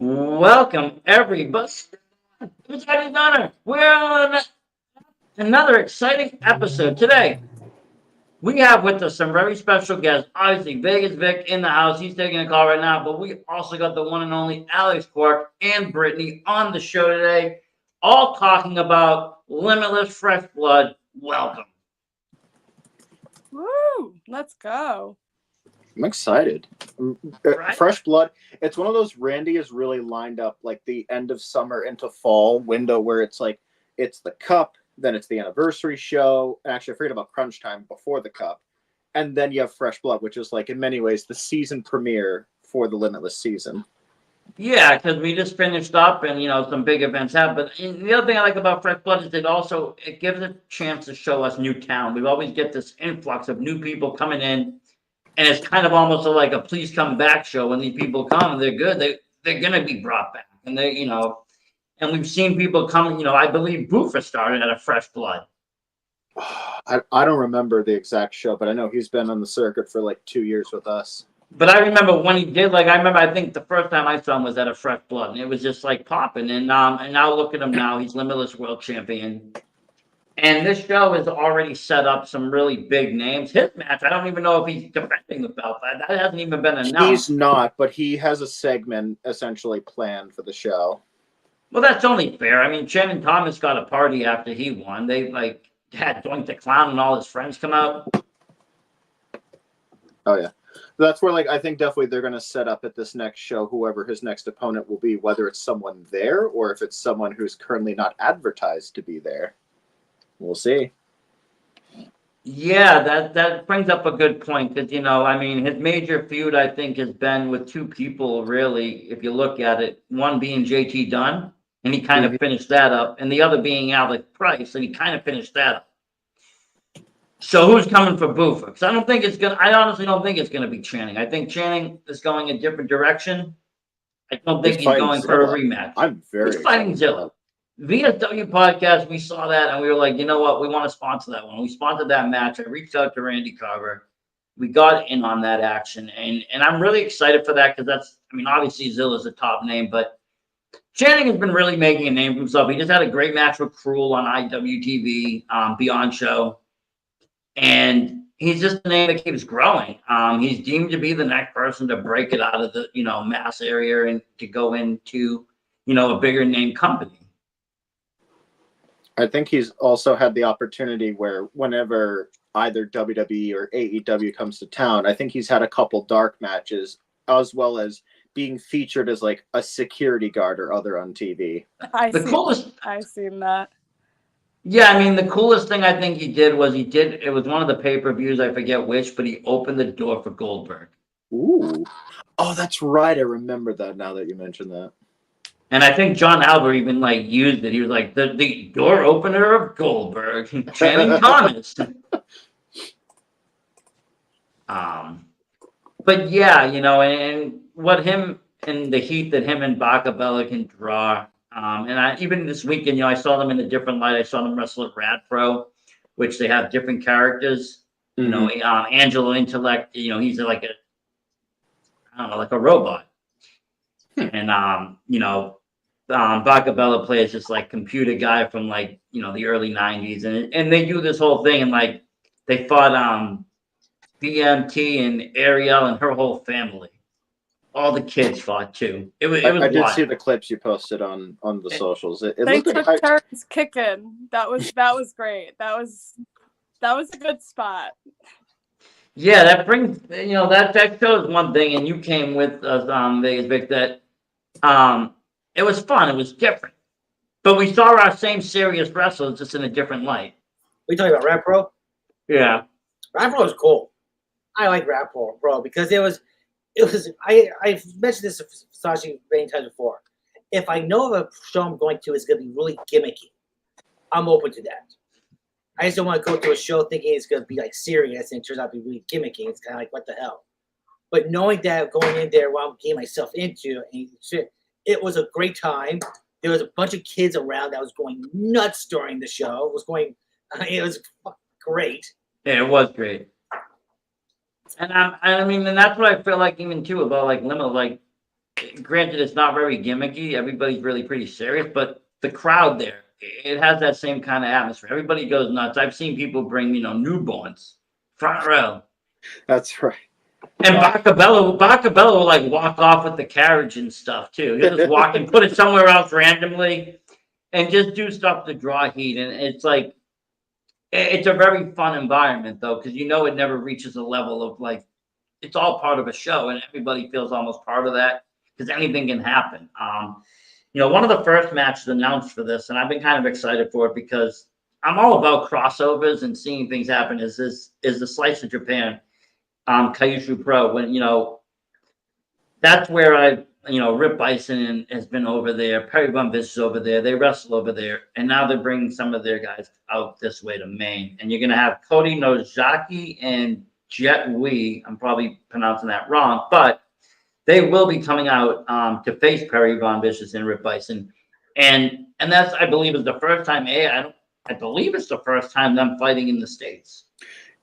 Welcome, everybody. It's Eddie Donner. We're on another exciting episode. Today, we have with us some very special guests. Obviously, Vegas Vic in the house. He's taking a call right now. But we also got the one and only Alex Clark and Brittany on the show today, all talking about Limitless Fresh Blood. Welcome. Woo! Let's go. I'm excited. Right? Fresh Blood. It's one of those Randy has really lined up like the end of summer into fall window where it's like it's the Cup, then it's the anniversary show. And actually, I forget about Crunch Time before the Cup, and then you have Fresh Blood, which is like in many ways the season premiere for the Limitless season. Yeah, because we just finished up, and some big events happen. But the other thing I like about Fresh Blood is it gives a chance to show us new talent. We always get this influx of new people coming in, and it's kind of almost like a please come back show. When these people come, they're good. They're gonna be brought back, and and we've seen people come. I believe Boofer started at a Fresh Blood. I don't remember the exact show, but I know he's been on the circuit for like 2 years with us. But I remember when he did, I think the first time I saw him was at a Fresh Blood, and it was just like popping. And now look at him now; he's Limitless World Champion. And this show has already set up some really big names. His match, I don't even know if he's defending the belt. That hasn't even been announced. He's not, but he has a segment essentially planned for the show. Well, that's only fair. I mean, Shannon Thomas got a party after he won. They had Doink the Clown and all his friends come out. Oh yeah. That's where I think definitely they're going to set up at this next show whoever his next opponent will be, whether it's someone there or if it's someone who's currently not advertised to be there. We'll see. Yeah, that brings up a good point because his major feud I think has been with two people really. If you look at it, one being JT Dunn, and he kind of finished that up, and the other being Alex Price, and he kind of finished that up. So who's coming for Boofer? Because I honestly don't think it's gonna be Channing. I think Channing is going a different direction. I don't think he's going for a rematch. I'm very He's fighting Zilla. VSW podcast, we saw that and we were like, you know what? We want to sponsor that one. We sponsored that match. I reached out to Randy Carver. We got in on that action, and I'm really excited for that because obviously Zilla's a top name, but Channing has been really making a name for himself. He just had a great match with Cruel on IWTV Beyond Show. And he's just a name that keeps growing. He's deemed to be the next person to break it out of the, mass area and to go into, a bigger name company. I think he's also had the opportunity where whenever either WWE or AEW comes to town, I think he's had a couple dark matches as well as being featured as like a security guard or other on TV. I've seen that. Yeah, the coolest thing I think he did, it was one of the pay-per-views, I forget which, but he opened the door for Goldberg. Ooh. Oh, that's right. I remember that now that you mentioned that. And I think John Albert even used it. He was like, the door opener of Goldberg, Channing Thomas. But yeah, and what him and the heat that him and Bacabella can draw. Even this weekend, I saw them in a different light. I saw them wrestle at Rad Pro, which they have different characters. Angelo Intellect, he's like a robot. And Bacabella plays this computer guy from the early 90s, and they do this whole thing, and they fought BMT and Ariel and her whole family. All the kids fought too. It was. I did see the clips you posted on the socials. They took turns kicking. That was great. That was a good spot. Yeah, that brings that shows one thing, and you came with us Vegas Vic, that it was fun. It was different, but we saw our same serious wrestlers just in a different light. We talking about Rap Pro? Yeah, Rap Pro was cool. I like Rap Pro because I've mentioned this to Sashi many times before. If I know of a show I'm going to is going to be really gimmicky, I'm open to that. I just don't want to go to a show thinking it's going to be serious and it turns out to be really gimmicky. It's kind of what the hell. But knowing that going in there while I'm getting myself into it was a great time. There was a bunch of kids around that was going nuts during the show. It was great. Yeah, it was great. And and that's what I feel like even too about Limitless. granted, it's not very gimmicky. Everybody's really pretty serious, but the crowd there, it has that same kind of atmosphere. Everybody goes nuts. I've seen people bring, newborns, front row. That's right. And Bacabello will like walk off with the carriage and stuff too. He'll just walk and put it somewhere else randomly and just do stuff to draw heat. And it's like, it's a very fun environment though, because it never reaches a level of like, it's all part of a show and everybody feels almost part of that because anything can happen. One of the first matches announced for this, and I've been kind of excited for it because I'm all about crossovers and seeing things happen. Is the Slice of Japan, Kyushu Pro? When that's where Rip Bison has been over there. Perry Von Bish is over there. They wrestle over there, and now they're bringing some of their guys out this way to Maine. And you're gonna have Cody Nozaki and Jet Wee. I'm probably pronouncing that wrong, but they will be coming out to face Perry Von Vicious and Rip Bison, and that's I believe is the first time. I believe it's the first time them fighting in the States.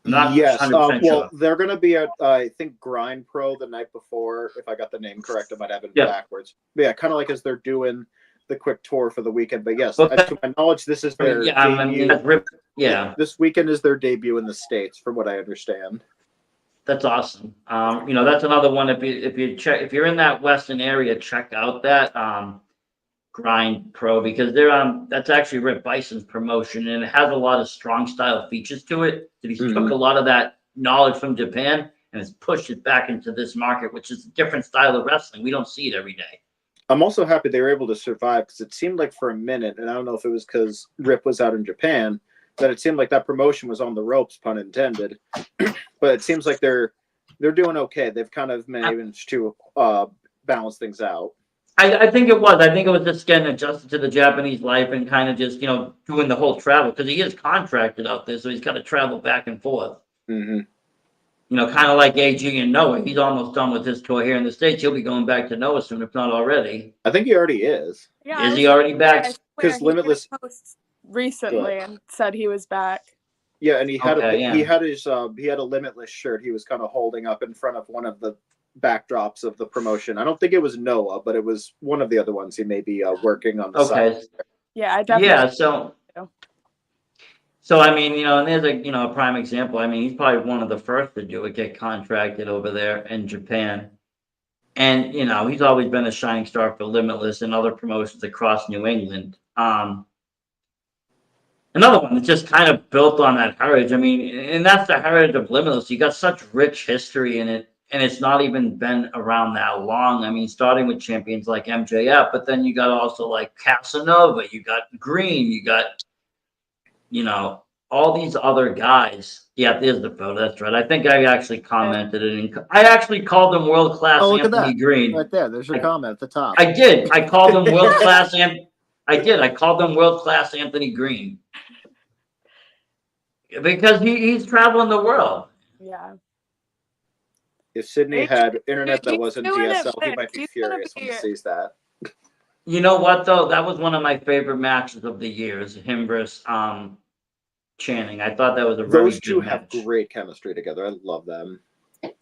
I'm not Yes. 100% sure. They're going to be at I think Grind Pro the night before. If I got the name correct, I might have it backwards. But yeah, kind of like as they're doing the quick tour for the weekend. But yes, to my knowledge, this is their debut. This weekend is their debut in the States, from what I understand. That's awesome. That's another one. If you're in that Western area, check out that Grind Pro because that's actually Rip Bison's promotion and it has a lot of strong style features to it. So he took a lot of that knowledge from Japan and has pushed it back into this market, which is a different style of wrestling. We don't see it every day. I'm also happy they were able to survive because it seemed like for a minute, and I don't know if it was because Rip was out in Japan, that it seemed like that promotion was on the ropes, pun intended. But it seems like they're doing okay. They've kind of managed to balance things out. I think it was. I think it was just getting adjusted to the Japanese life and kind of just, doing the whole travel because he is contracted out there, so he's got to travel back and forth. Mm-hmm. Kind of like AG and Noah. He's almost done with his tour here in the States. He'll be going back to Noah soon, if not already. I think he already is. Yeah, is he already back? Because Limitless recently and said he was back. Yeah, and he had he had a Limitless shirt he was kind of holding up in front of one of the backdrops of the promotion. I don't think it was Noah, but it was one of the other ones he may be working on the side. Yeah, I definitely. Yeah, so I mean, and there's a prime example. I mean, he's probably one of the first to do it, get contracted over there in Japan. And, he's always been a shining star for Limitless and other promotions across New England. Another one that's just kind of built on that heritage. I mean, and that's the heritage of Limitless. You got such rich history in it, and it's not even been around that long. I mean, starting with champions like MJF, but then you got also like Casanova, you got Green, you got, all these other guys. Yeah, there's the photo. That's right. I think I actually commented it. I actually called him world-class Anthony Green. Right there. There's your comment at the top. I did. I called him world-class I called him world-class Anthony Green. Because he's traveling the world. Yeah. If Sydney had internet that wasn't DSL, he might be furious when he sees that. You know what, though? That was one of my favorite matches of the year, is him versus Channing. I thought that was a really Those two good have match. great chemistry together. I love them.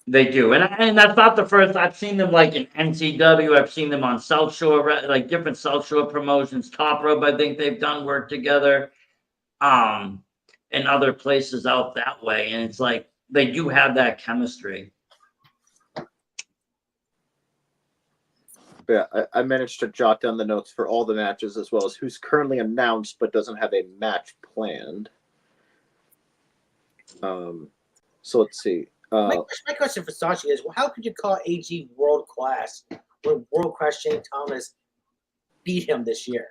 They do. And that's not the first. I've seen them like in NCW. I've seen them on South Shore, like different South Shore promotions. Top Rope, I think they've done work together. And other places out that way. And it's like they do have that chemistry. Yeah, I managed to jot down the notes for all the matches as well as who's currently announced but doesn't have a match planned. So let's see. My question for Sashi is, well, how could you call AG world class when world class Shane Thomas beat him this year?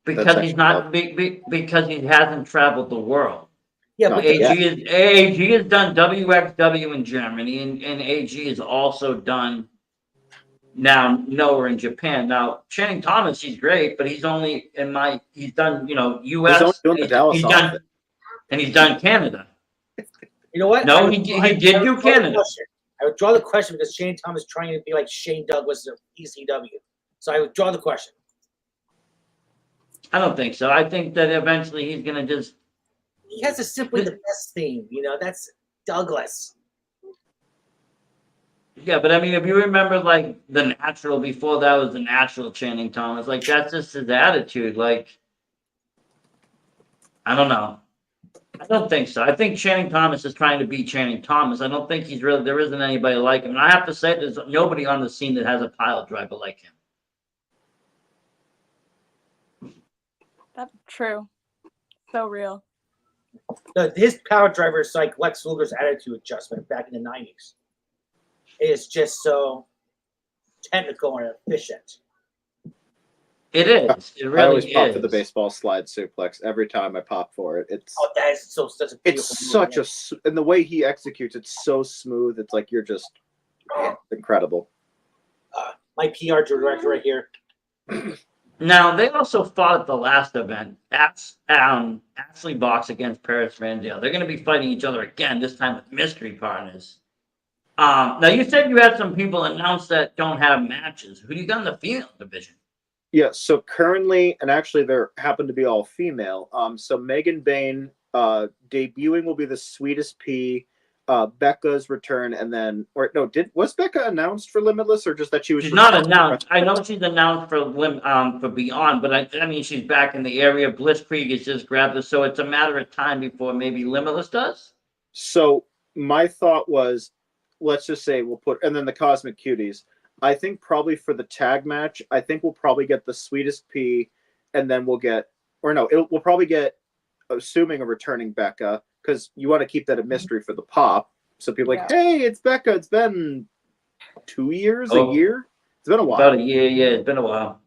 Because he's not because he hasn't traveled the world. Yeah, but AG has done WXW in Germany, and AG has also done now nowhere in Japan. Now Channing Thomas, he's great, but he's done US. He's only doing the Dallas office. And he's done Canada. You know what? No, he did do Canada. I would draw the question because Shane Thomas is trying to be like Shane Douglas of ECW. So I would draw the question. I don't think so. I think that eventually he's going to just... He has a Simply the Best theme. That's Douglas. Yeah, but I mean, if you remember, like the Natural before that was the Natural Channing Thomas, like that's just his attitude. Like, I don't know. I don't think so. I think Channing Thomas is trying to be Channing Thomas. I don't think he's really. There isn't anybody like him, and I have to say, there's nobody on the scene that has a pile driver like him. That's true. So real. His power driver is like Lex Luger's attitude adjustment back in the 90s. It is just so technical and efficient. It is. It really I always pop for is. the baseball slide suplex every time I pop for it. It's Oh, that is such a beautiful it's movement. such a and the way he executes it's so smooth. It's like you're just incredible. My PR director right here. Now they also fought at the last event. Ashley Box against Paris Van Dale. They're going to be fighting each other again. This time with mystery partners. Now you said you had some people announced that don't have matches. Who do you got in the female division? Yeah, so currently, and actually there happen to be all female. So Megan Bain debuting will be the Sweetest Pea, Becca's return, and then was Becca announced for Limitless or just that she was? She's not announced. I know she's announced for Beyond, but I mean she's back in the area. Blitzkrieg has just grabbed her, so it's a matter of time before maybe Limitless does. So my thought was, let's just say we'll put, and then the Cosmic Cuties. I think probably for the tag match, I think we'll probably get the Sweetest Pea, and then we'll get, we'll probably get, assuming a returning Becca, because you want to keep that a mystery for the pop. So people are like, hey, it's Becca. It's been 2 years, a year. It's been a while. About a year, yeah, it's been a while.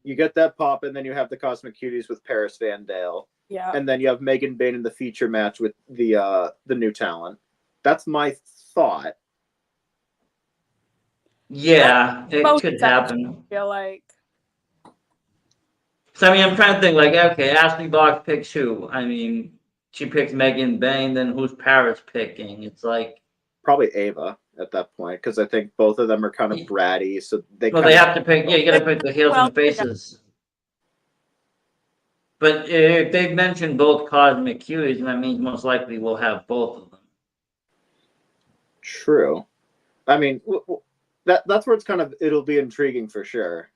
You get that pop, and then you have the Cosmic Cuties with Paris Van Dale. Yeah. And then you have Megan Bain in the feature match with the new talent. That's my thought. Yeah, it Both could sides, happen. I feel like. So I mean, I'm trying to think. Like, okay, Ashley Box picks who? I mean, she picks Megan Bain. Then who's Paris picking? It's like Probably Ava at that point, because I think both of them are kind of bratty. So they have to pick. Yeah, you got to pick the heels and the faces. But if they've mentioned both Cosmic Cuties, then that means most likely we'll have both of them. True. I mean, that's where it's kind of, it'll be intriguing for sure.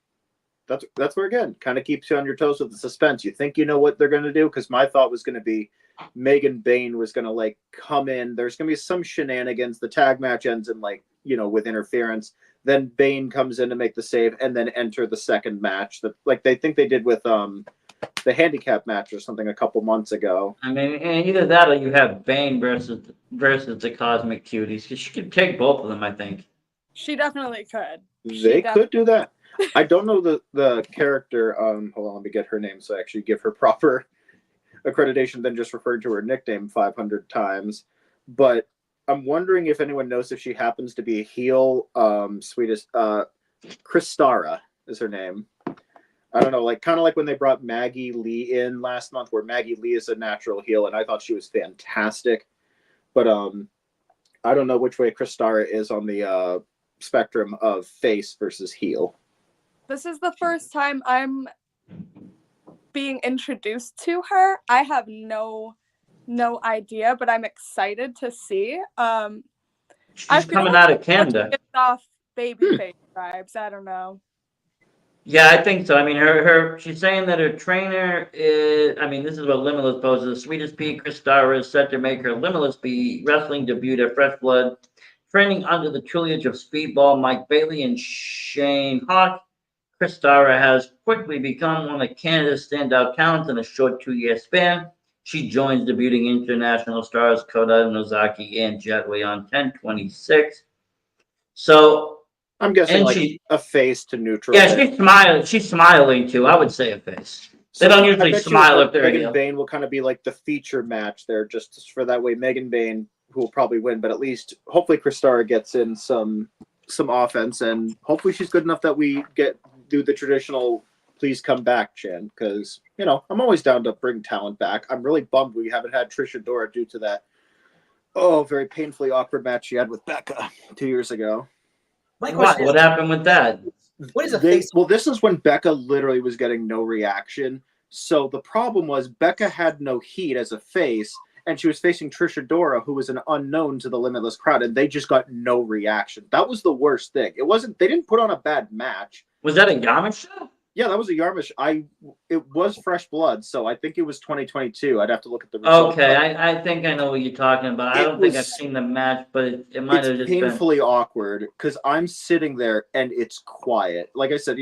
That's where, again, kind of keeps you on your toes with the suspense. You think you know what they're going to do? Because my thought was going to be Megan Bain was going to, like, come in. There's going to be some shenanigans. The tag match ends in, like, with interference. Then Bain comes in to make the save and then enter the second match. That, like, they think they did with the handicap match or something a couple months ago. I mean, either that or you have Bane versus the Cosmic Cuties. Because she could take both of them, I think. She definitely could. They could do that. I don't know the character. Hold on, let me get her name so I actually give her proper accreditation than just referring to her nickname 500 times. But I'm wondering if anyone knows if she happens to be a heel. Sweetest Kristara is her name. I don't know, like kind of like when they brought Maggie Lee in last month, where Maggie Lee is a natural heel, and I thought she was fantastic. But I don't know which way Kristara is on the spectrum of face versus heel. This is the first time I'm being introduced to her. I have no idea, but I'm excited to see. She's coming out of Canada. It's off babyface vibes. I don't know. Yeah, I think so. I mean, she's saying that her trainer is. I mean, this is what Limitless poses. The Sweetest Pea, Kristara, is set to make her Limitless Pea wrestling debut at Fresh Blood, training under the tutelage of Speedball, Mike Bailey, and Shane Hawk. Kristara has quickly become one of Canada's standout talents in a short 2-year span. She joins debuting international stars Kota Nozaki and Jetway on 10/26. So I'm guessing a face to neutral. Yeah, she's smiling. She's smiling too. I would say a face. They don't usually smile if they're Megan Bain will kind of be like the feature match there, just for that way. Megan Bain, who will probably win, but at least hopefully Kristara gets in some offense, and hopefully she's good enough that we do the traditional please come back chant, because I'm always down to bring talent back. I'm really bummed we haven't had Trish Adora due to that very painfully awkward match she had with Becca 2 years ago. What happened with that? What is a face? Well, this is when Becca literally was getting no reaction. So the problem was Becca had no heat as a face, and she was facing Trisha Dora, who was an unknown to the Limitless crowd, and they just got no reaction. That was the worst thing. It wasn't. They didn't put on a bad match. Was that a Yarmouth show? Yeah, that was a Yarmouth. It was Fresh Blood, so I think it was 2022. I'd have to look at the results. Okay, I think I know what you're talking about. I don't think I've seen the match, but it might have It's just been. painfully awkward because I'm sitting there and it's quiet. Like I said,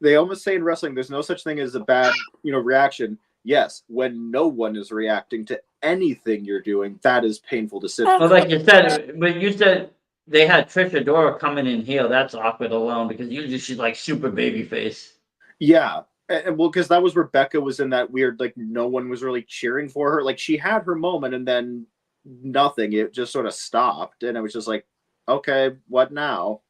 they almost say in wrestling, there's no such thing as a bad, reaction. Yes, when no one is reacting to anything you're doing, that is painful to sit Well, through. like you said, but you said they had Trisha Dora coming in heel. That's awkward alone because usually she's like super babyface. Yeah. And well, because that was Rebecca was in that weird, like, no one was really cheering for her. Like, she had her moment and then nothing. It just sort of stopped. And it was just like, okay, what now?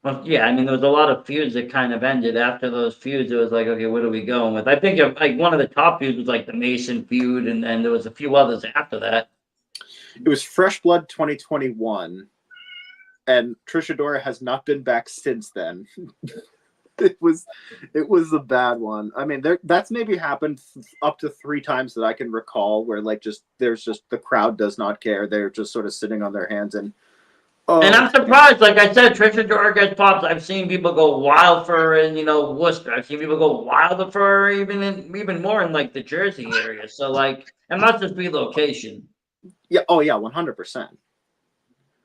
Well, yeah, I mean, there was a lot of feuds that kind of ended. After those feuds, it was like, okay, what are we going with? I think like one of the top feuds was like the Mason feud, and then there was a few others after that. It was Fresh Blood 2021, and Trisha Dora has not been back since then. It was a bad one. I mean, that's maybe happened up to 3 times that I can recall, where like there's just the crowd does not care. They're just sort of sitting on their hands and. Oh, And I'm surprised, like I said, Trisha Dora gets pops. I've seen people go wild for her in, Worcester. I've seen people go wilder for her even more in like the Jersey area. So like, it must just be location. yeah. Oh yeah, 100%.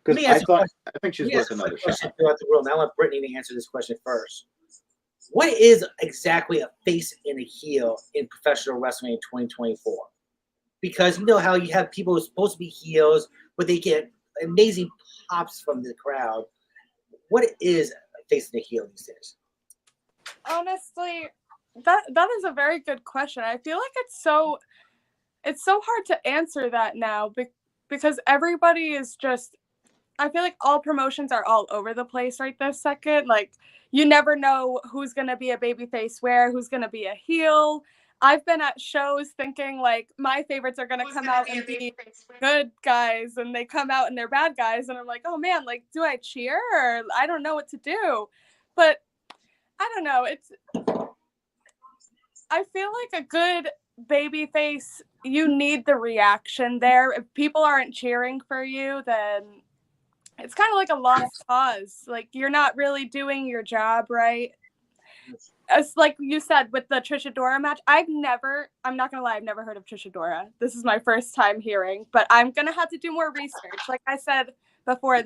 Because I think she's worth another shot. Throughout the world. Now I want Brittany to answer this question first. What is exactly a face and a heel in professional wrestling in 2024? Because you know how you have people who are supposed to be heels, but they get amazing pops from the crowd. What is a face and a heel these days? Honestly, that is a very good question. I feel like it's so hard to answer that now because everybody is just. I feel like all promotions are all over the place right this second. Like, you never know who's going to be a babyface where, who's going to be a heel. I've been at shows thinking, like, my favorites are going to come out and be good guys, and they come out and they're bad guys. And I'm like, oh, man, like, do I cheer? Or I don't know what to do. But I don't know. I feel like a good babyface, you need the reaction there. If people aren't cheering for you, then it's kind of like a lost cause. Like, you're not really doing your job right. As like you said with the Trisha Dora match, I'm not gonna lie, I've never heard of Trisha Dora. This is my first time hearing, but I'm gonna have to do more research. Like I said before,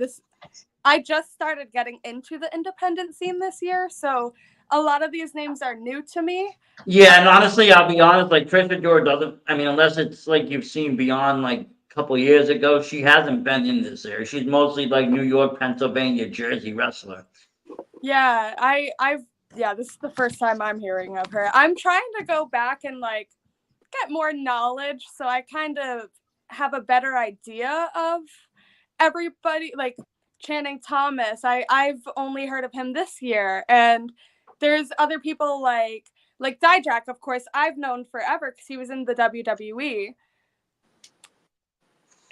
I just started getting into the independent scene this year, so a lot of these names are new to me. Yeah, and honestly, I'll be honest, like Trisha Dora doesn't, I mean, unless it's like you've seen beyond like couple years ago, she hasn't been in this area. She's mostly like New York, Pennsylvania, Jersey wrestler. Yeah, this is the first time I'm hearing of her. I'm trying to go back and like get more knowledge so I kind of have a better idea of everybody. Like Channing Thomas, I've only heard of him this year, and there's other people like Dijak, of course, I've known forever because he was in the WWE.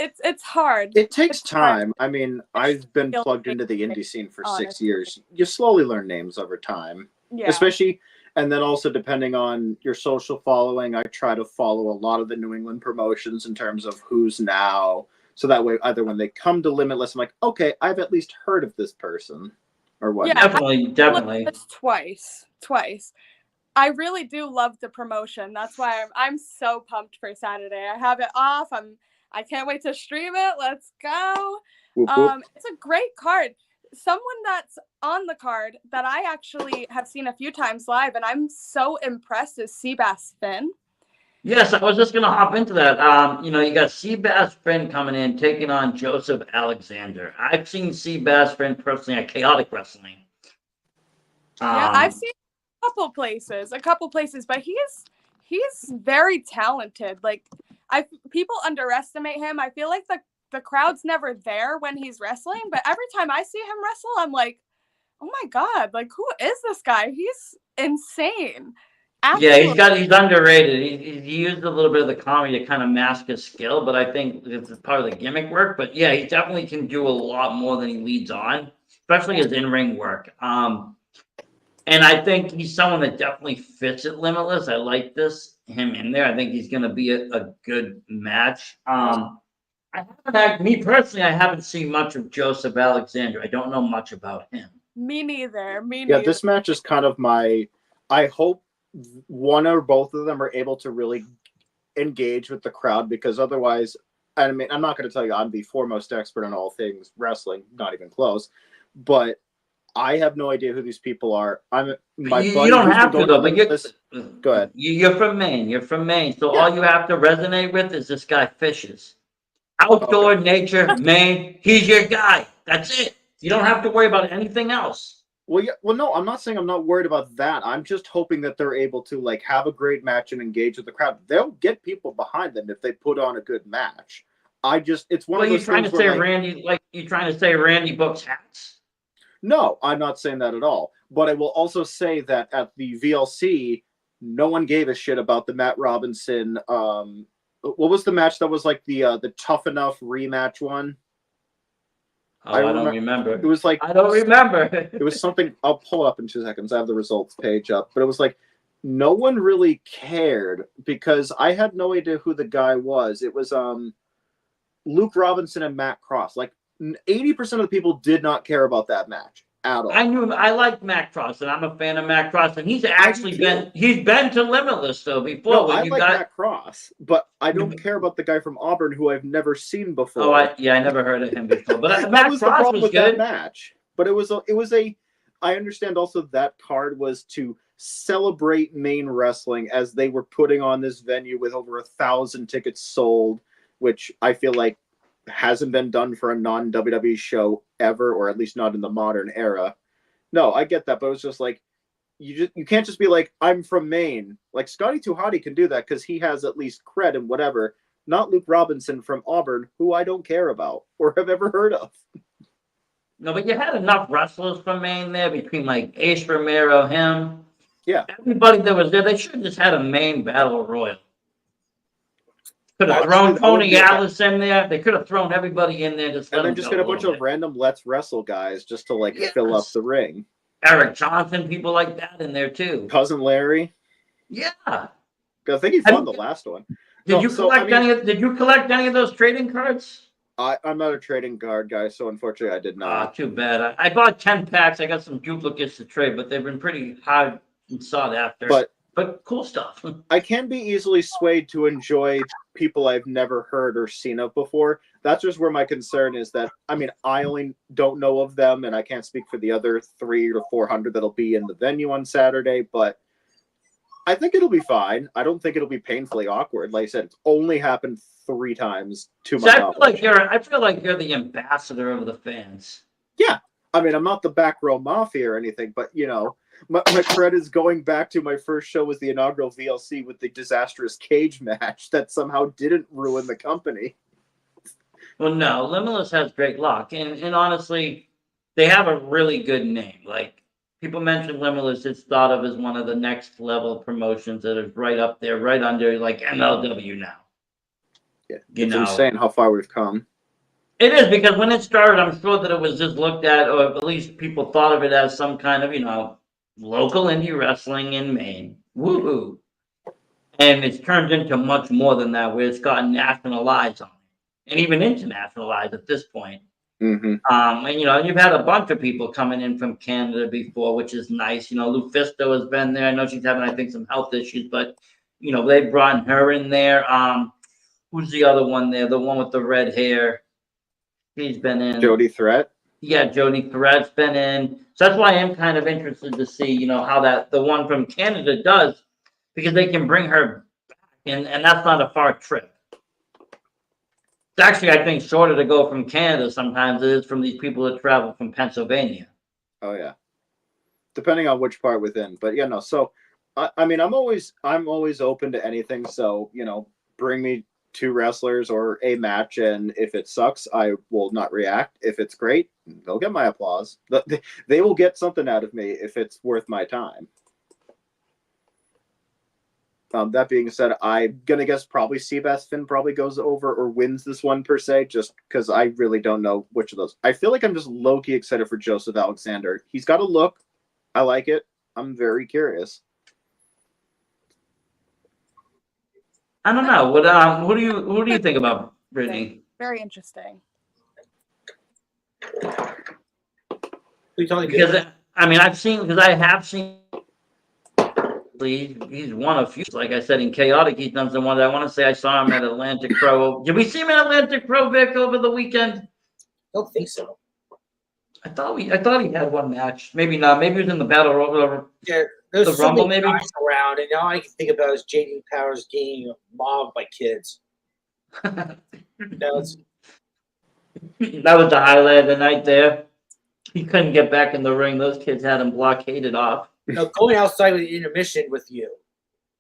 It's hard. It takes time. I mean, I've been plugged into the indie scene for 6 years. You slowly learn names over time. Yeah. Especially, and then also depending on your social following, I try to follow a lot of the New England promotions in terms of who's now. So that way, either when they come to Limitless, I'm like, okay, I've at least heard of this person or what. Yeah, definitely. Twice. I really do love the promotion. That's why I'm so pumped for Saturday. I have it off. I can't wait to stream it. Let's go. Whoop, whoop. It's a great card. Someone that's on the card that I actually have seen a few times live, and I'm so impressed, is Seabass Finn. Yes, I was just going to hop into that. You got Seabass Finn coming in, taking on Joseph Alexander. I've seen Seabass Finn personally at Chaotic Wrestling. Yeah, I've seen a couple places, but he's very talented. Like, people underestimate him. I feel like the crowd's never there when he's wrestling, but every time I see him wrestle, I'm like, oh my God, like, who is this guy? He's insane. Absolutely. Yeah, he's underrated. He used a little bit of the comedy to kind of mask his skill, but I think it's part of the gimmick work. But yeah, he definitely can do a lot more than he leads on, especially his in-ring work. And I think he's someone that definitely fits at Limitless. I like this. him in there. I think he's going to be a good match. Me personally, I haven't seen much of Joseph Alexander. I don't know much about him. Me neither. Yeah, this match is kind of I hope one or both of them are able to really engage with the crowd, because otherwise, I mean, I'm not going to tell you I'm the foremost expert on all things wrestling, not even close, but I have no idea who these people are. You don't have to though. But go ahead. You're from Maine. You're from Maine, so Yeah. all you have to resonate with is this guy fishes. Outdoor nature, Maine. He's your guy. That's it. You don't have to worry about anything else. Well, yeah. Well, no, I'm not saying I'm not worried about that. I'm just hoping that they're able to have a great match and engage with the crowd. They'll get people behind them if they put on a good match. It's one of those trying things to say where, you're trying to say Randy books hats? No, I'm not saying that at all. But I will also say that at the VLC, no one gave a shit about the Matt Robinson. What was the match that was the Tough Enough rematch one? Oh, I don't remember. It was I don't remember. It was something. I'll pull it up in 2 seconds. I have the results page up, but it was no one really cared because I had no idea who the guy was. It was Luke Robinson and Matt Cross. 80% of the people did not care about that match at all. I liked Matt Cross, and I'm a fan of Matt Cross, and he's actually been to Limitless though before. No, I like Matt Cross, but I don't care about the guy from Auburn who I've never seen before. Oh, I never heard of him before. But Matt was Cross the problem was with good. That match. But it was a. I understand also that card was to celebrate Maine wrestling as they were putting on this venue with over 1,000 tickets sold, which I feel like hasn't been done for a non-WWE show ever, or at least not in the modern era. No, I get that, but it was just you can't just be I'm from Maine. Scotty 2 Hotty can do that because he has at least cred and whatever. Not Luke Robinson from Auburn, who I don't care about or have ever heard of. No, but you had enough wrestlers from Maine there between Ace Romero, him. Yeah. Everybody that was there, they should have just had a Maine battle royal. Could have Honestly, thrown Tony Atlas in there. They could have thrown everybody in there. And then just get a bunch of random Let's Wrestle guys just to fill up the ring. Eric Johnson, people like that in there too. Cousin Larry. Yeah. I think he fought the last one. Did you collect any of those trading cards? I'm not a trading card guy, so unfortunately I did not. Too bad. I bought 10 packs. I got some duplicates to trade, but they've been pretty hard and sought after. But cool stuff. I can be easily swayed to enjoy people I've never heard or seen of before. That's just where my concern is that, I only don't know of them, and I can't speak for the other 300 or 400 that'll be in the venue on Saturday, but I think it'll be fine. I don't think it'll be painfully awkward. Like I said, it's only happened 3 times to my knowledge. I feel like you're the ambassador of the fans. Yeah. I'm not the back row mafia or anything, but, my credit is going back to my first show was the inaugural VLC with the disastrous cage match that somehow didn't ruin the company. Well, no, Limitless has great luck. And honestly, they have a really good name. People mention Limitless, it's thought of as one of the next level promotions that is right up there, right under MLW now. Yeah, it's insane how far we've come. It is, because when it started, I'm sure that it was just looked at, or at least people thought of it as some kind of, local indie wrestling in Maine. Woohoo! And it's turned into much more than that, where it's gotten nationalized on it, and even internationalized at this point. Mm-hmm. And you've had a bunch of people coming in from Canada before, which is nice. Lufisto has been there. I know she's having, I think, some health issues, but they brought her in there. Who's the other one there? The one with the red hair. He's been in. Jody Threat. Yeah, Jody Threat's been in. So that's why I am kind of interested to see, how the one from Canada does, because they can bring her back, and that's not a far trip. It's actually, I think, shorter to go from Canada sometimes it is from these people that travel from Pennsylvania. Oh yeah, depending on which part within. But yeah, no. So I'm always open to anything. So bring me 2 wrestlers or a match, and if it sucks, I will not react. If it's great, they'll get my applause. They will get something out of me if it's worth my time. That being said, I'm gonna guess probably Seabass Finn probably goes over or wins this one per se, just because I really don't know which of those. I feel like I'm just low-key excited for Joseph Alexander. He's got a look. I like it. I'm very curious. I don't know. Who do you think about Brittany? Very interesting. We talking Because I mean, I have seen. He's won a few. Like I said, in Chaotic, he's done some ones. I want to say I saw him at Atlantic Pro. Did we see him at Atlantic Pro, Vic, over the weekend? don't think so. I thought he had one match. Maybe not. Maybe he was in the battle royal. Yeah, there's The so Rumble, many maybe? guys around, and all I can think about is JD Powers getting mobbed by kids. That was That was the highlight of the night there. He couldn't get back in the ring. Those kids had him blockaded off. going outside with the intermission with you.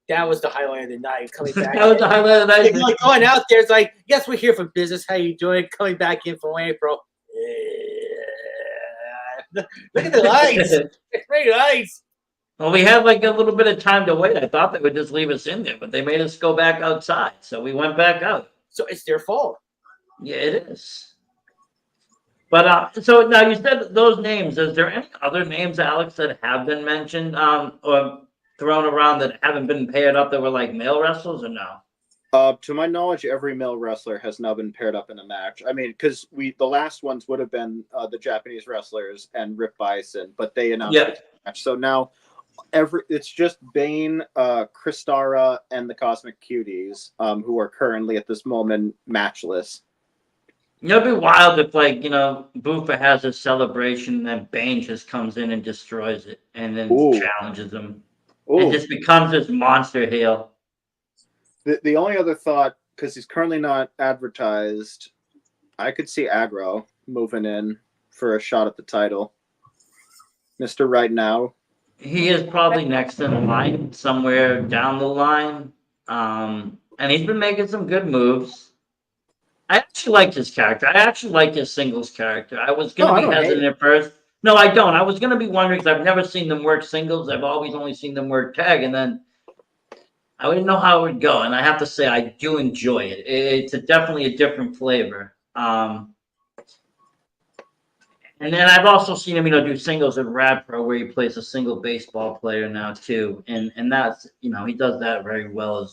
That was the highlight of the night. Coming back, That was the highlight of the night. like going out there. It's like, yes, we're here for business. How you doing? Coming back in from April. Look at the lights. It's great lights. Well, we had like a little bit of time to wait. I thought they would just leave us in there, but they made us go back outside. So we went back out. So it's their fault. Yeah, it is. But so now you said those names. Is there any other names, Alex, that have been mentioned or thrown around that haven't been paired up that were like male wrestlers or no? To my knowledge, every male wrestler has now been paired up in a match. I mean, because the last ones would have been the Japanese wrestlers and Rip Bison, but they announced the match. So now it's just Bane, Kristara, and the Cosmic Cuties, who are currently at this moment matchless. It'd be wild if, like, Boofa has a celebration and then Bane just comes in and destroys it and then challenges him. And just becomes this monster heel. The only other thought, because he's currently not advertised, I could see Aggro moving in for a shot at the title. Mr. Right Now. He is probably next in line, somewhere down the line. And he's been making some good moves. I actually like his character. I actually like his singles character. I was going to be hesitant at first. No, I don't. I was going to be wondering because I've never seen them work singles. I've always only seen them work tag. And then I didn't know how it would go. And I have to say, I do enjoy it. It's definitely a different flavor. And then I've also seen him, do singles at Rad Pro where he plays a single baseball player now too. And that's, he does that very well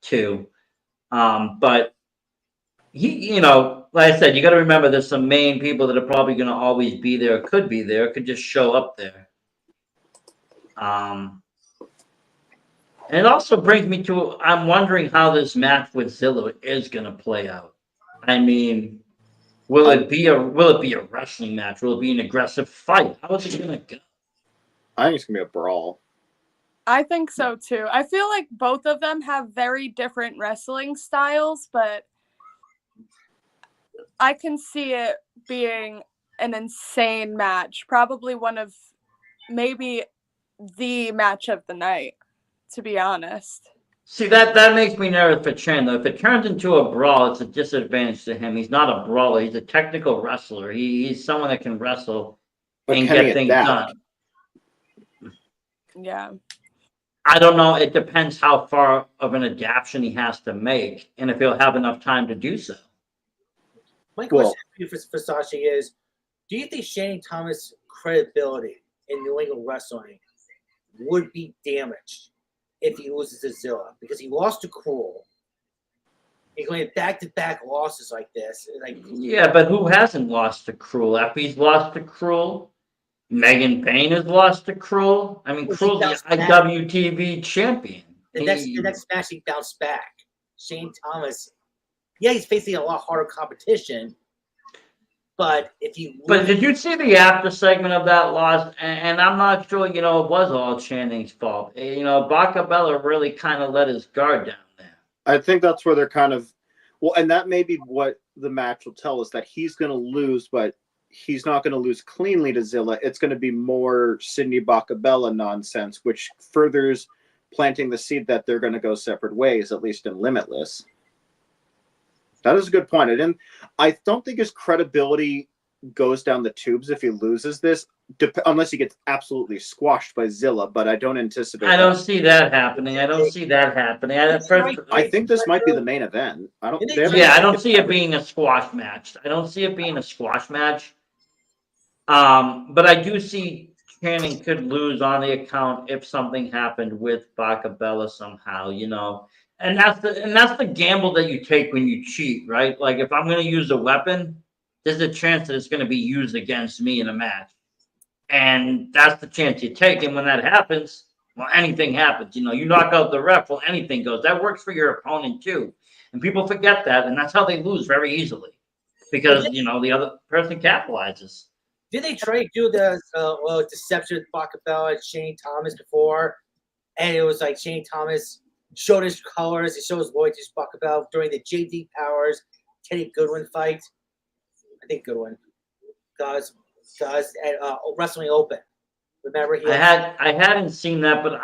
too. But he, like I said, you got to remember there's some main people that are probably going to always be there, could be there, could just show up there. And it also brings me to, I'm wondering how this match with Zilla is going to play out. I mean, will it be a wrestling match? Will it be an aggressive fight? How is it going to go? I think it's going to be a brawl. I think so too. I feel like both of them have very different wrestling styles, but I can see it being an insane match. Probably one of maybe the match of the night, to be honest. See, that makes me nervous for Chan, though. If it turns into a brawl, it's a disadvantage to him. He's not a brawler. He's a technical wrestler. He's someone that can wrestle and get things done. Yeah. I don't know. It depends how far of an adaptation he has to make and if he'll have enough time to do so. My question for Sasha is, do you think Shane Thomas' credibility in New England wrestling would be damaged if he loses to Zilla? Because he lost to Cruel. He's going back-to-back losses like this. Yeah, but who hasn't lost to Cruel? Effie's lost to Cruel. Megan Payne has lost to Cruel. I mean, Cruel's the IWTV champion. The next match, he bounced back. Shane Thomas, he's facing a lot harder competition. But if you But did you see the after segment of that loss? And I'm not sure, it was all Channing's fault. Bacabella really kind of let his guard down there. I think that's where they're kind of, and that may be what the match will tell us, that he's going to lose, but he's not going to lose cleanly to Zilla. It's going to be more Sydney Bacabella nonsense, which furthers planting the seed that they're going to go separate ways, at least in Limitless. That is a good point. I don't think his credibility goes down the tubes if he loses this, unless he gets absolutely squashed by Zilla, but I don't anticipate I don't see that happening. I think this might be the main event. I don't see it being a squash match. But I do see Channing could lose on the account if something happened with Bacabella somehow, And that's the gamble that you take when you cheat, right? Like if I'm going to use a weapon, there's a chance that it's going to be used against me in a match, and that's the chance you take. And when that happens, well, anything happens. You knock out the ref, well, anything goes. That works for your opponent too, and people forget that, and that's how they lose very easily because the other person capitalizes. Did they try to do the deception with Bacabella and Shane Thomas before? And it was like Shane Thomas showed his colors, he showed his loyalty to Bacabella during the JD Powers Teddy Goodwin fight. I think Goodwin does at Wrestling Open. Remember I hadn't seen that, but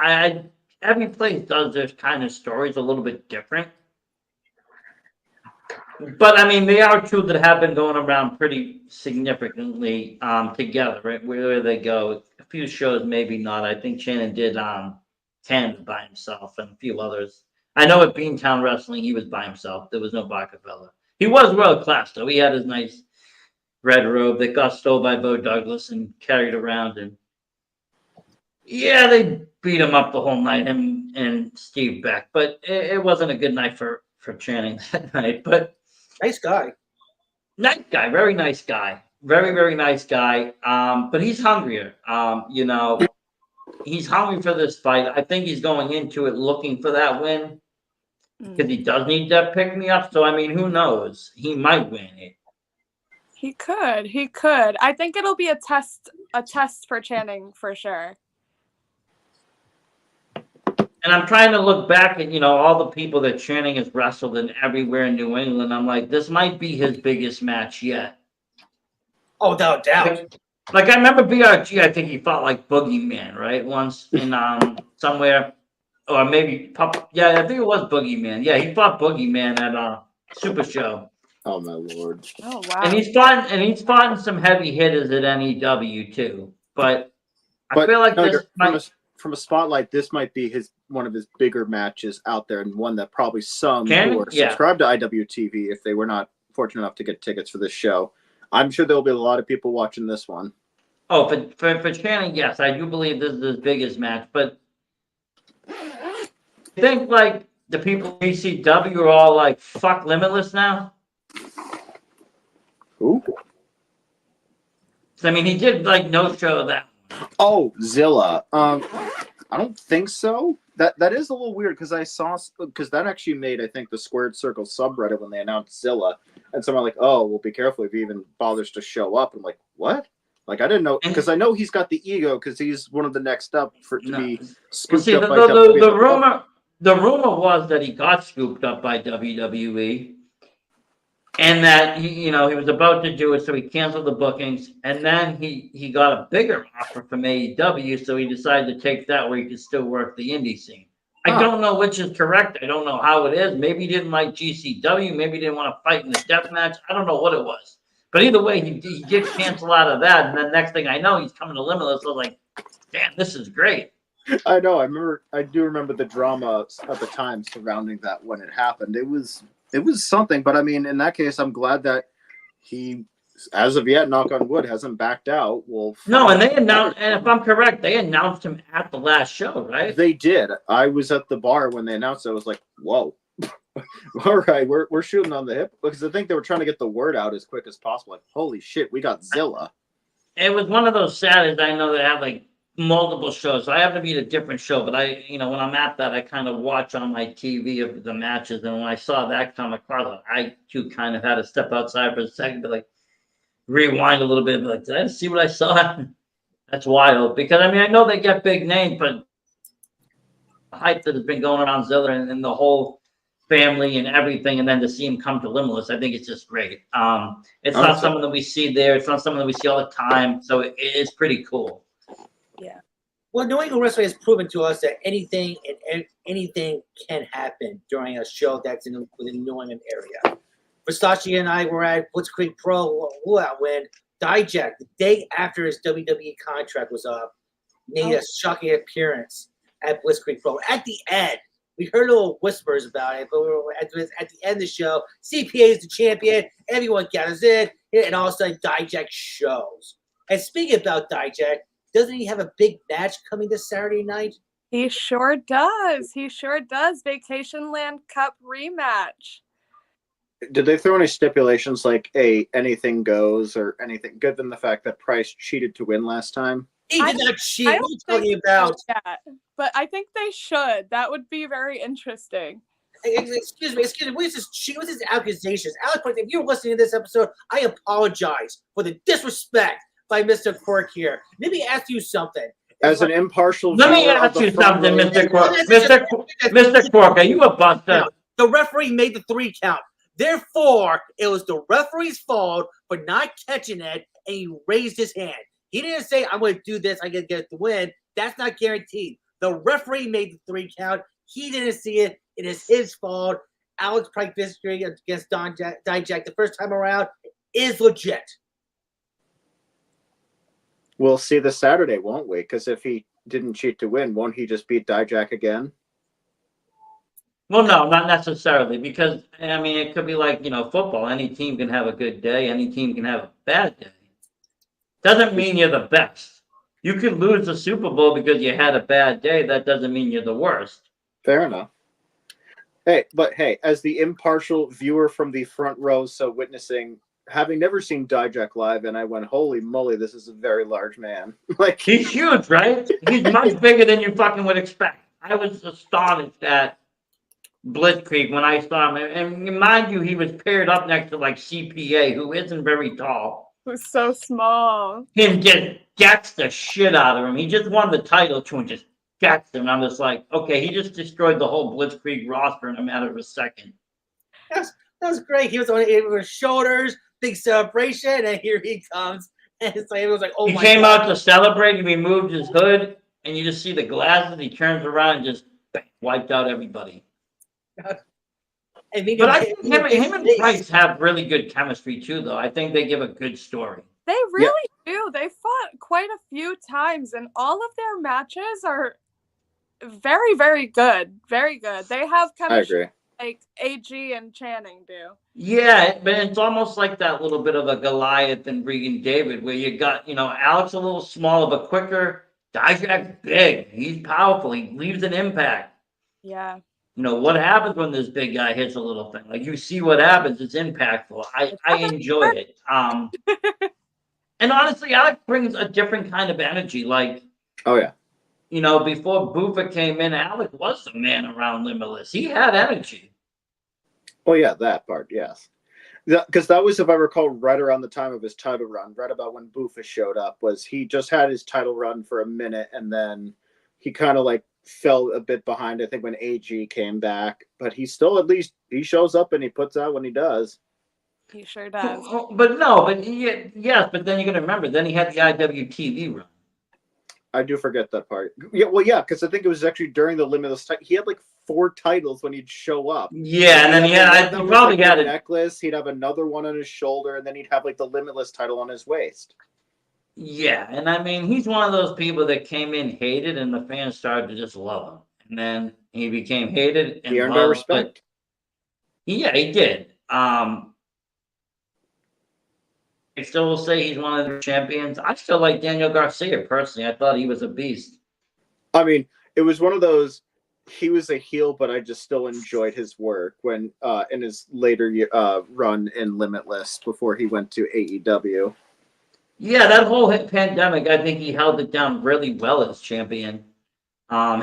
every place does this kind of stories a little bit different. But I mean, they are two that have been going around pretty significantly together, right? Where they go, a few shows, maybe not. I think Shannon did Canada by himself and a few others. I know at Beantown Wrestling he was by himself. There was no Bacabella. He was world class though. He had his nice red robe that got stole by Bo Douglas and carried around, and yeah, they beat him up the whole night, him and Steve Beck. But it wasn't a good night for Channing that night. But nice guy, very nice guy, very very nice guy. But he's hungrier. He's hungry for this fight. I think he's going into it looking for that win because he does need that pick me up. So I mean, who knows? He might win it. He could. I think it'll be a test for Channing for sure. And I'm trying to look back at, all the people that Channing has wrestled in everywhere in New England. I'm like, this might be his biggest match yet. Oh, no doubt. Like I remember BRG, I think he fought like Boogeyman, right? Once in somewhere. Or maybe I think it was Boogeyman. Yeah, he fought Boogeyman at Super Show. Oh my lord! Oh wow! And he's fought some heavy hitters at NEW too. But I feel like from a spotlight, this might be one of his bigger matches out there, and one that probably some who are subscribed to IWTV, if they were not fortunate enough to get tickets for this show, I'm sure there will be a lot of people watching this one. Oh, for Channing, yes, I do believe this is his biggest match. But I think like the people in ECW are all like, fuck Limitless now. Who? I mean, he did like no show that. Oh, Zilla. I don't think so. That is a little weird because that actually made, I think, the Squared Circle subreddit when they announced Zilla, and someone like, oh, well, be careful if he even bothers to show up. I'm like, what? Like I didn't know because I know he's got the ego because he's one of the next up to be scooped up by WWE. The rumor was that he got scooped up by WWE. And that he was about to do it, so he canceled the bookings. And then he got a bigger offer from AEW, so he decided to take that where he could still work the indie scene. I don't know which is correct. I don't know how it is. Maybe he didn't like GCW. Maybe he didn't want to fight in the death match. I don't know what it was. But either way, he did cancel out of that. And then next thing I know, he's coming to Limitless. I was like, damn, this is great. I know. I do remember the drama at the time surrounding that when it happened. It was something, but I mean, in that case, I'm glad that he, as of yet, knock on wood, hasn't backed out. No, and they announced, and if I'm correct, they announced him at the last show, right? They did. I was at the bar when they announced it. I was like, whoa. All right, we're shooting on the hip because I think they were trying to get the word out as quick as possible. Like, holy shit, we got Zilla. It was one of those Saturdays I know they have like multiple shows. So I have to be at a different show, but when I'm at that, I kind of watch on my TV of the matches. And when I saw that come across, I too kind of had to step outside for a second to like rewind a little bit. Like, did I see what I saw? That's wild because I know they get big names, but the hype that has been going around Zilla and the whole family and everything, and then to see him come to Limitless, I think it's just great. It's not someone that we see there. It's not someone that we see all the time. So it's pretty cool. Yeah. Well, New England Wrestling has proven to us that anything can happen during a show that's within the New England area. Versace and I were at Blitzkrieg Pro when Dijak, the day after his WWE contract was up, made a shocking appearance at Blitzkrieg Pro. At the end, we heard little whispers about it, but we were at the end of the show, CPA is the champion, everyone gathers in, and all of a sudden Dijak shows. And speaking about Dijak, doesn't he have a big match coming this Saturday night? He sure does. He sure does. Vacation Land Cup rematch. Did they throw any stipulations like anything goes or anything, given the fact that Price cheated to win last time? He did not cheat. I What are don't you talking think about? that, but I think they should. That would be very interesting. Excuse me. What is this cheat? What is this accusations? Alex, if you're listening to this episode, I apologize for the disrespect by Mr. Quirk here. Let me ask you something. As an impartial Let me viewer of ask the you front something, row- Mr. Quirk. Mr. Quirk, are you a buster? The referee made the 3 count. Therefore, it was the referee's fault for not catching it, and he raised his hand. He didn't say, I'm going to do this, I can get the win. That's not guaranteed. The referee made the 3 count. He didn't see it. It is his fault. Alex Pike victory against Dijak the first time around is legit. We'll see this Saturday, won't we? Because if he didn't cheat to win, won't he just beat Dijak again? Well, no, not necessarily, because I mean it could be like football. Any team can have a good day. Any team can have a bad day. Doesn't mean you're the best. You could lose the Super Bowl because you had a bad day. That doesn't mean you're the worst. Fair enough. Hey, as the impartial viewer from the front row, so witnessing, having never seen Dijak live, and I went, holy moly, this is a very large man. Like, He's huge, right? He's much bigger than you fucking would expect. I was astonished at Blitzkrieg when I saw him, and mind you, he was paired up next to like CPA, who isn't very tall. Who's so small. Him just gets the shit out of him. He just won the title too, and just gets him. I'm just like, okay, he just destroyed the whole Blitzkrieg roster in a matter of a second. That was great. He was on his shoulders, big celebration, and here he comes. And it's like, it was like, oh He my came God. out to celebrate. He removed his hood, and you just see the glasses. He turns around and just wiped out everybody. But I think him and Price have really good chemistry too, though. I think they give a good story. They really do. They fought quite a few times, and all of their matches are very, very good. Very good. They have chemistry. I agree. Like AG and Channing do. Yeah, but it's almost like that little bit of a Goliath and Regan David, where you got, Alex a little smaller but quicker. Dijak's big. He's powerful. He leaves an impact. Yeah. What happens when this big guy hits a little thing? Like, you see what happens. It's impactful. I enjoy it. And honestly, Alex brings a different kind of energy. Like, Oh, yeah. Before Buffa came in, Alex was the man around Limitless. He had energy. Oh, yeah, that part, yes. Because that was, if I recall, right around the time of his title run, right about when Buffa showed up, was he just had his title run for a minute, and then he kind of like fell a bit behind, I think, when AG came back. But he still, at least, he shows up and he puts out when he does. He sure does. But yes, but then you got to remember, then he had the IWTV run. I do forget that part. Yeah, well, yeah, because I think it was actually during the Limitless. He had like 4 titles when he'd show up. Yeah, and then he probably had a a necklace. He'd have another one on his shoulder, and then he'd have like the Limitless title on his waist. Yeah, and I mean, he's one of those people that came in hated, and the fans started to just love him, and then he became hated and He earned our respect. Yeah, he did. I still will say he's one of the champions. I still like Daniel Garcia personally. I thought he was a beast. I mean, it was one of those. He was a heel, but I just still enjoyed his work when in his later run in Limitless before he went to AEW. Yeah, that whole pandemic, I think he held it down really well as champion.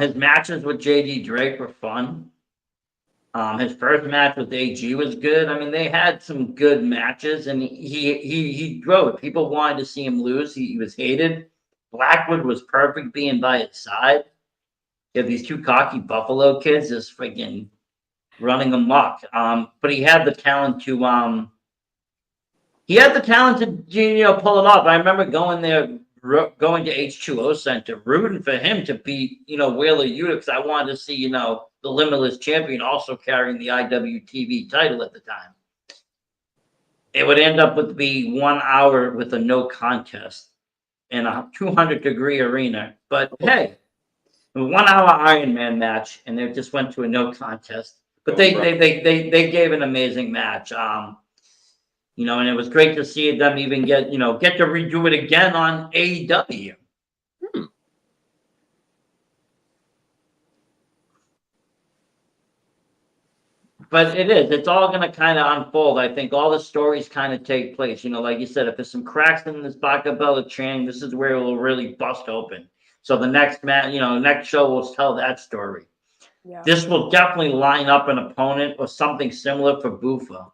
His matches with JD Drake were fun. His first match with AG was good. I mean, they had some good matches, and he drove it. People wanted to see him lose. He was hated. Blackwood was perfect being by his side. You have these 2 cocky Buffalo kids just freaking running amok. But he had the talent to pull it off. I remember going to H2O Center, rooting for him to beat, Wheeler Yuta, because I wanted to see, the Limitless champion also carrying the IWTV title at the time. It would end up with be 1 hour with a no contest in a 200-degree arena. But hey, a 1 hour Iron Man match, and they just went to a no contest. But they gave an amazing match. And it was great to see them even get to redo it again on AEW. But it is. It's all going to kind of unfold. I think all the stories kind of take place. You know, like you said, if there's some cracks in this Baka Belichick, this is where it will really bust open. So the next next show will tell that story. Yeah. This will definitely line up an opponent or something similar for Bufa.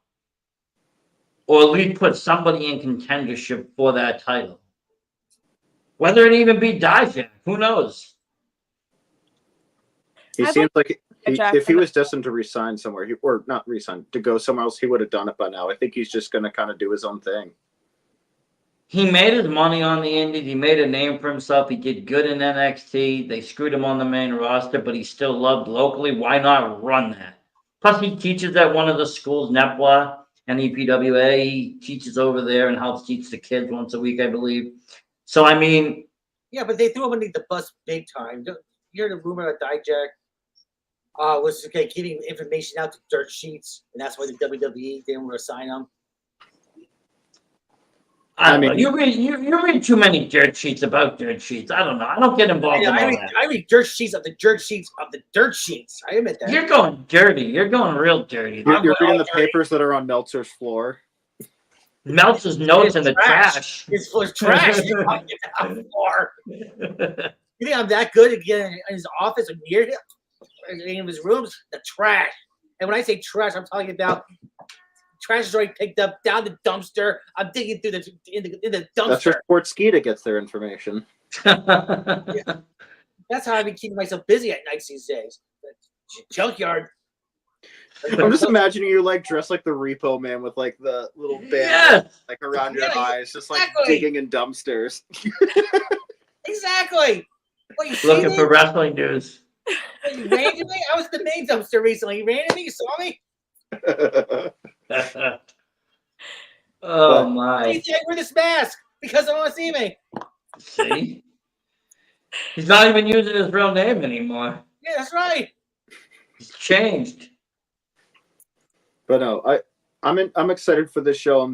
Or at least put somebody in contendership for that title. Whether it even be Dijak, who knows? He I'd seems like like if he was destined to resign somewhere, or not resign, to go somewhere else, he would have done it by now. I think he's just going to kind of do his own thing. He made his money on the Indies. He made a name for himself. He did good in NXT. They screwed him on the main roster, but he still loved locally. Why not run that? Plus, he teaches at one of the schools, NEPWA and EPWA. He teaches over there and helps teach the kids once a week, I believe. So, I mean... Yeah, but they threw him underneath the bus big time. You heard the rumor that Dijak was getting information out to dirt sheets, and that's why the WWE didn't want to sign him. I mean, you read too many dirt sheets about dirt sheets. I don't know. I don't get involved in all that. I read dirt sheets of the dirt sheets of the dirt sheets. I admit that. You're going dirty. You're going real dirty. You're reading the papers that are on Meltzer's floor. Meltzer's notes in the trash. His floor's trash. On the floor. You think I'm that good at getting in his office or near him? In his rooms? The trash. And when I say trash, I'm talking about trash is already picked up down the dumpster. I'm digging through in the dumpster. That's where Sportskeeda gets their information. Yeah. That's how I've been keeping myself busy at nights these days. Junkyard. I'm just imagining you like dressed like the Repo Man with like the little band like around your eyes, just like digging in dumpsters. Exactly. What, you looking for wrestling news. You ran into me? I was the main dumpster recently. You ran into me? You saw me? Oh my! Why do you think I wear this mask? Because I don't want to see me. See, he's not even using his real name anymore. Yeah, that's right. He's changed. But no, I'm excited for this show.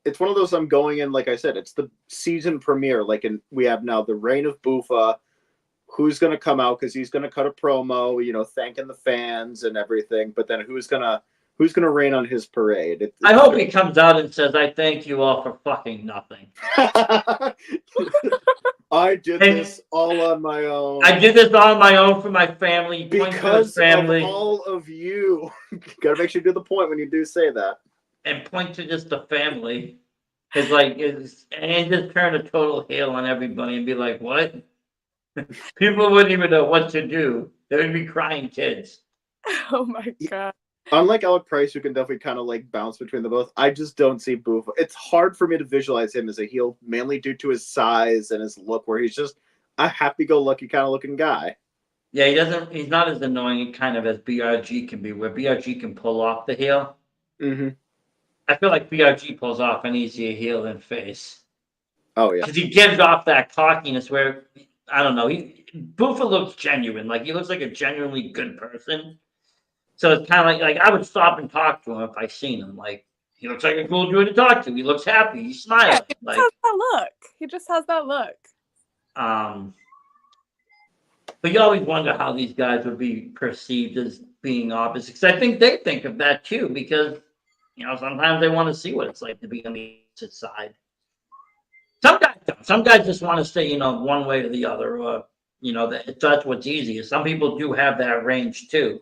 It's one of those I'm going in, like I said, it's the season premiere. We have now the reign of Bufa, who's going to come out because he's going to cut a promo, thanking the fans and everything. But then who's gonna rain on his parade? I hope he comes out and says, "I thank you all for fucking nothing." I did this all on my own. I did this all on my own for my family. Because family. Of all of you. Gotta make sure you do the point when you do say that. And point to just the family. And just turn a total heel on everybody and be like, what? People wouldn't even know what to do. They would be crying kids. Oh my god. Unlike Alec Price, who can definitely kind of like bounce between the both, I just don't see Bufa. It's hard for me to visualize him as a heel, mainly due to his size and his look, where he's just a happy-go-lucky kind of looking guy. Yeah, he's not as annoying kind of as BRG can be, where BRG can pull off the heel. Mm-hmm. I feel like BRG pulls off an easier heel than face. Oh, yeah. Because he gives off that cockiness where, I don't know, Bufa looks genuine. Like, he looks like a genuinely good person. So it's kind of like I would stop and talk to him if I seen him. Like, he looks like a cool dude to talk to. He looks happy. He's smiling. Yeah, he has that look. He just has that look. But you always wonder how these guys would be perceived as being opposites. I think they think of that too, because sometimes they want to see what it's like to be on the opposite side. Some guys don't. Some guys just want to stay, one way or the other, or that's what's easiest. Some people do have that range too.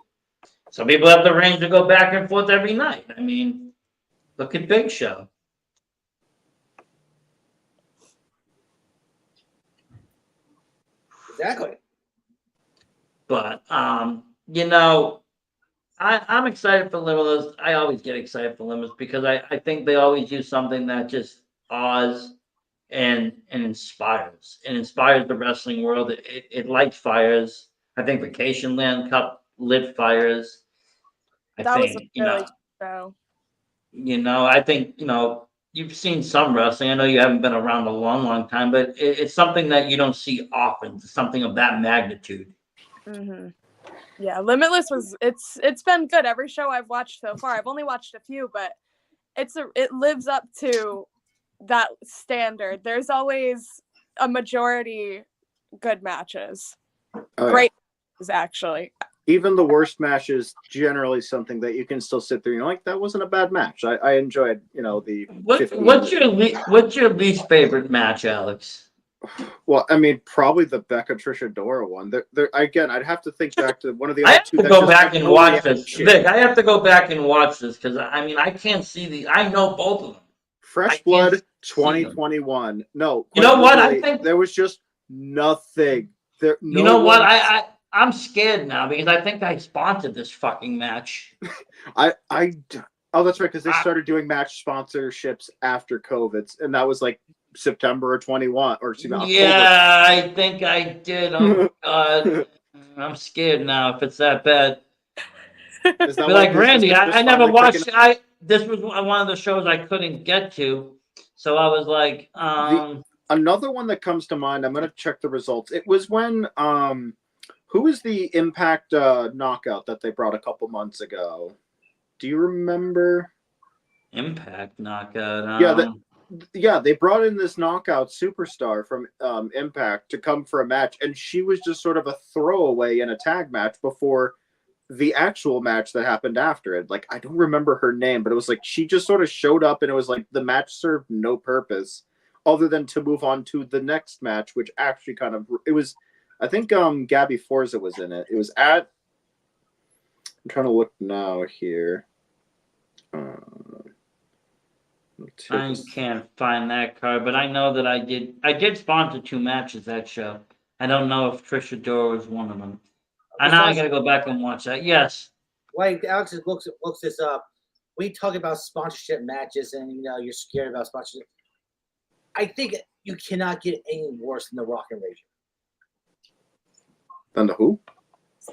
Some people have the range to go back and forth every night. I mean, look at Big Show. Exactly. But I'm excited for Limitless. I always get excited for Limitless because I think they always use something that just awes and inspires. It inspires the wrestling world. It lights fires. I think Vacation Land Cup lit fires. I think you've seen some wrestling. I know you haven't been around a long time, but it's something that you don't see often. Something of that magnitude. Mm-hmm. Yeah, Limitless it's been good. Every show I've watched so far, I've only watched a few, but it lives up to that standard. There's always a majority good matches. Oh, great matches, actually. even the worst match is generally something that you can still sit through. You're like, that wasn't a bad match. I enjoyed, the 15. What's your least favorite match, Alex? Well, I mean, probably the Becca Trisha Dora one. There again, I'd have to think back to one of the I other have two to that go just back had and no watch this. reaction. Vic, I have to go back and watch this because I mean I can't see the. I know both of them. I Fresh can't Blood see them. 2021. No, You know quite what? I literally, think there was just nothing. There, you no know what? one. I'm scared now because I think I sponsored this fucking match. Oh, that's right, because they I- started doing match sponsorships after COVID, and that was like September of 21, or excuse me, October. Yeah, I think I did. Oh God, I'm scared now. If it's that bad, Is that but why like business Randy, is I just never finally picking watched. This was one of the shows I couldn't get to, so I was like, Another one that comes to mind, I'm going to check the results. It was when, who was the Impact knockout that they brought a couple months ago? Do you remember? Impact knockout. Yeah, they brought in this knockout superstar from Impact to come for a match, and she was just sort of a throwaway in a tag match before the actual match that happened after it. Like, I don't remember her name, but it was like she just sort of showed up, and it was like the match served no purpose other than to move on to the next match, which actually it was, I think Gabby Forza was in it. It was I'm trying to look now here. I can't find that card, but I know that I did sponsor 2 matches that show. I don't know if Trisha Dora was one of them. And now I gotta go back and watch that. Yes. Like Alex looks this up. We talk about sponsorship matches, and you're scared about sponsorship. I think you cannot get any worse than the Rock and Rager. Than the who?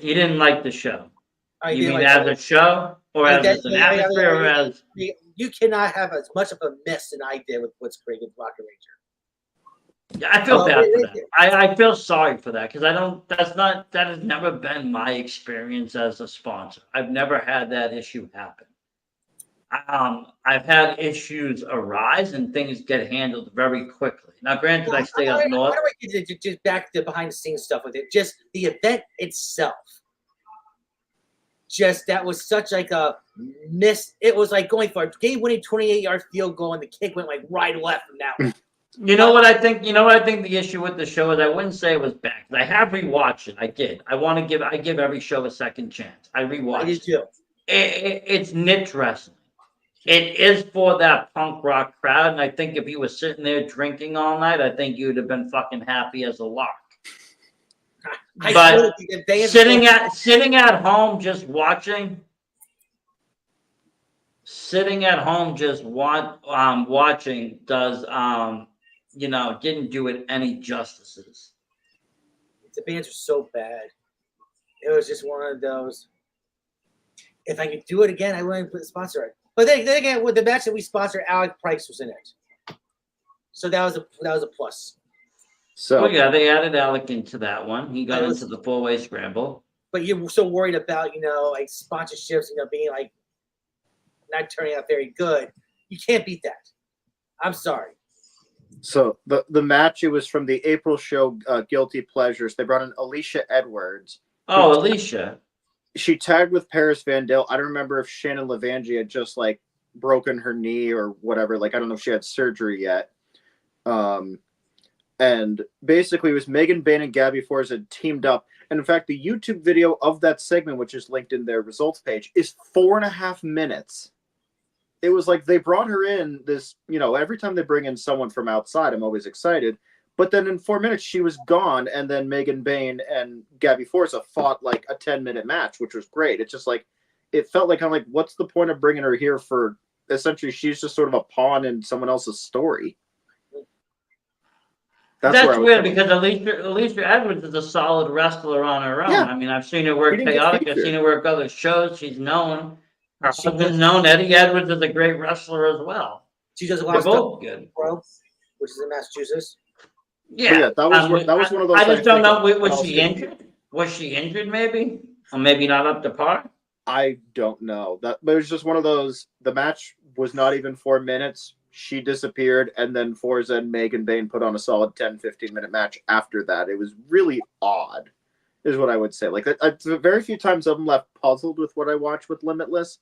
You didn't like the show. I You didn't mean like as a show, or as an atmosphere, or as you cannot have as much of a mess than I did with what's great with Rock and Rager. I feel bad for that. I feel sorry for that because that has never been my experience as a sponsor. I've never had that issue happen. I've had issues arise and things get handled very quickly. Now, granted, I stay up north. How do I get just back to behind the scenes stuff with it? Just the event itself. Just that was such like a miss. It was like going for a game-winning 28-yard field goal, and the kick went like right left from that one. You know what I think? You know what I think the issue with the show is? I wouldn't say it was bad. I have rewatched it. I did. I give every show a second chance. I rewatched. I did too. It's niche wrestling. It is for that punk rock crowd, and I think if you were sitting there drinking all night, I think you'd have been fucking happy as a lark. But sitting at home just watching. Sitting at home just watching does didn't do it any justices. The bands are so bad. It was just one of those. If I could do it again, I wouldn't sponsor it. But then again, with the match that we sponsored, Alec Price was in it, so that was a plus. So yeah, they added Alec into that one. He got into the 4-way scramble. But you're so worried about like sponsorships, being like not turning out very good. You can't beat that. I'm sorry. So the match, it was from the April show, Guilty Pleasures. They brought in Alicia Edwards. Oh, Alicia. She tagged with Paris Van Dale. I don't remember if Shannon Levangie had just like broken her knee or whatever. Like, I don't know if she had surgery yet. And basically it was Megan Bain and Gabby Forza teamed up. And in fact, the YouTube video of that segment, which is linked in their results page, is 4.5 minutes. It was like they brought her in this, every time they bring in someone from outside, I'm always excited. But then in 4 minutes, she was gone. And then Megan Bain and Gabby Forza fought like a 10-minute match, which was great. It's just like, it felt like, I'm like, what's the point of bringing her here for, essentially, she's just sort of a pawn in someone else's story. That's weird because Alicia Edwards is a solid wrestler on her own. Yeah. I mean, I've seen her work Chaotic. I've seen her work other shows. She's known. Her husband's known. Eddie Edwards is a great wrestler as well. She does a lot of stuff. Good. Which is in Massachusetts. Yeah, that was one of those. I just don't know. Was she injured? Was she injured? Maybe, or maybe not up to par. I don't know. But it was just one of those. The match was not even 4 minutes. She disappeared, and then Forza and Megan Bain put on a solid 10-15 minute match after that. It was really odd. is what I would say. Like, very few times I'm left puzzled with what I watched with Limitless,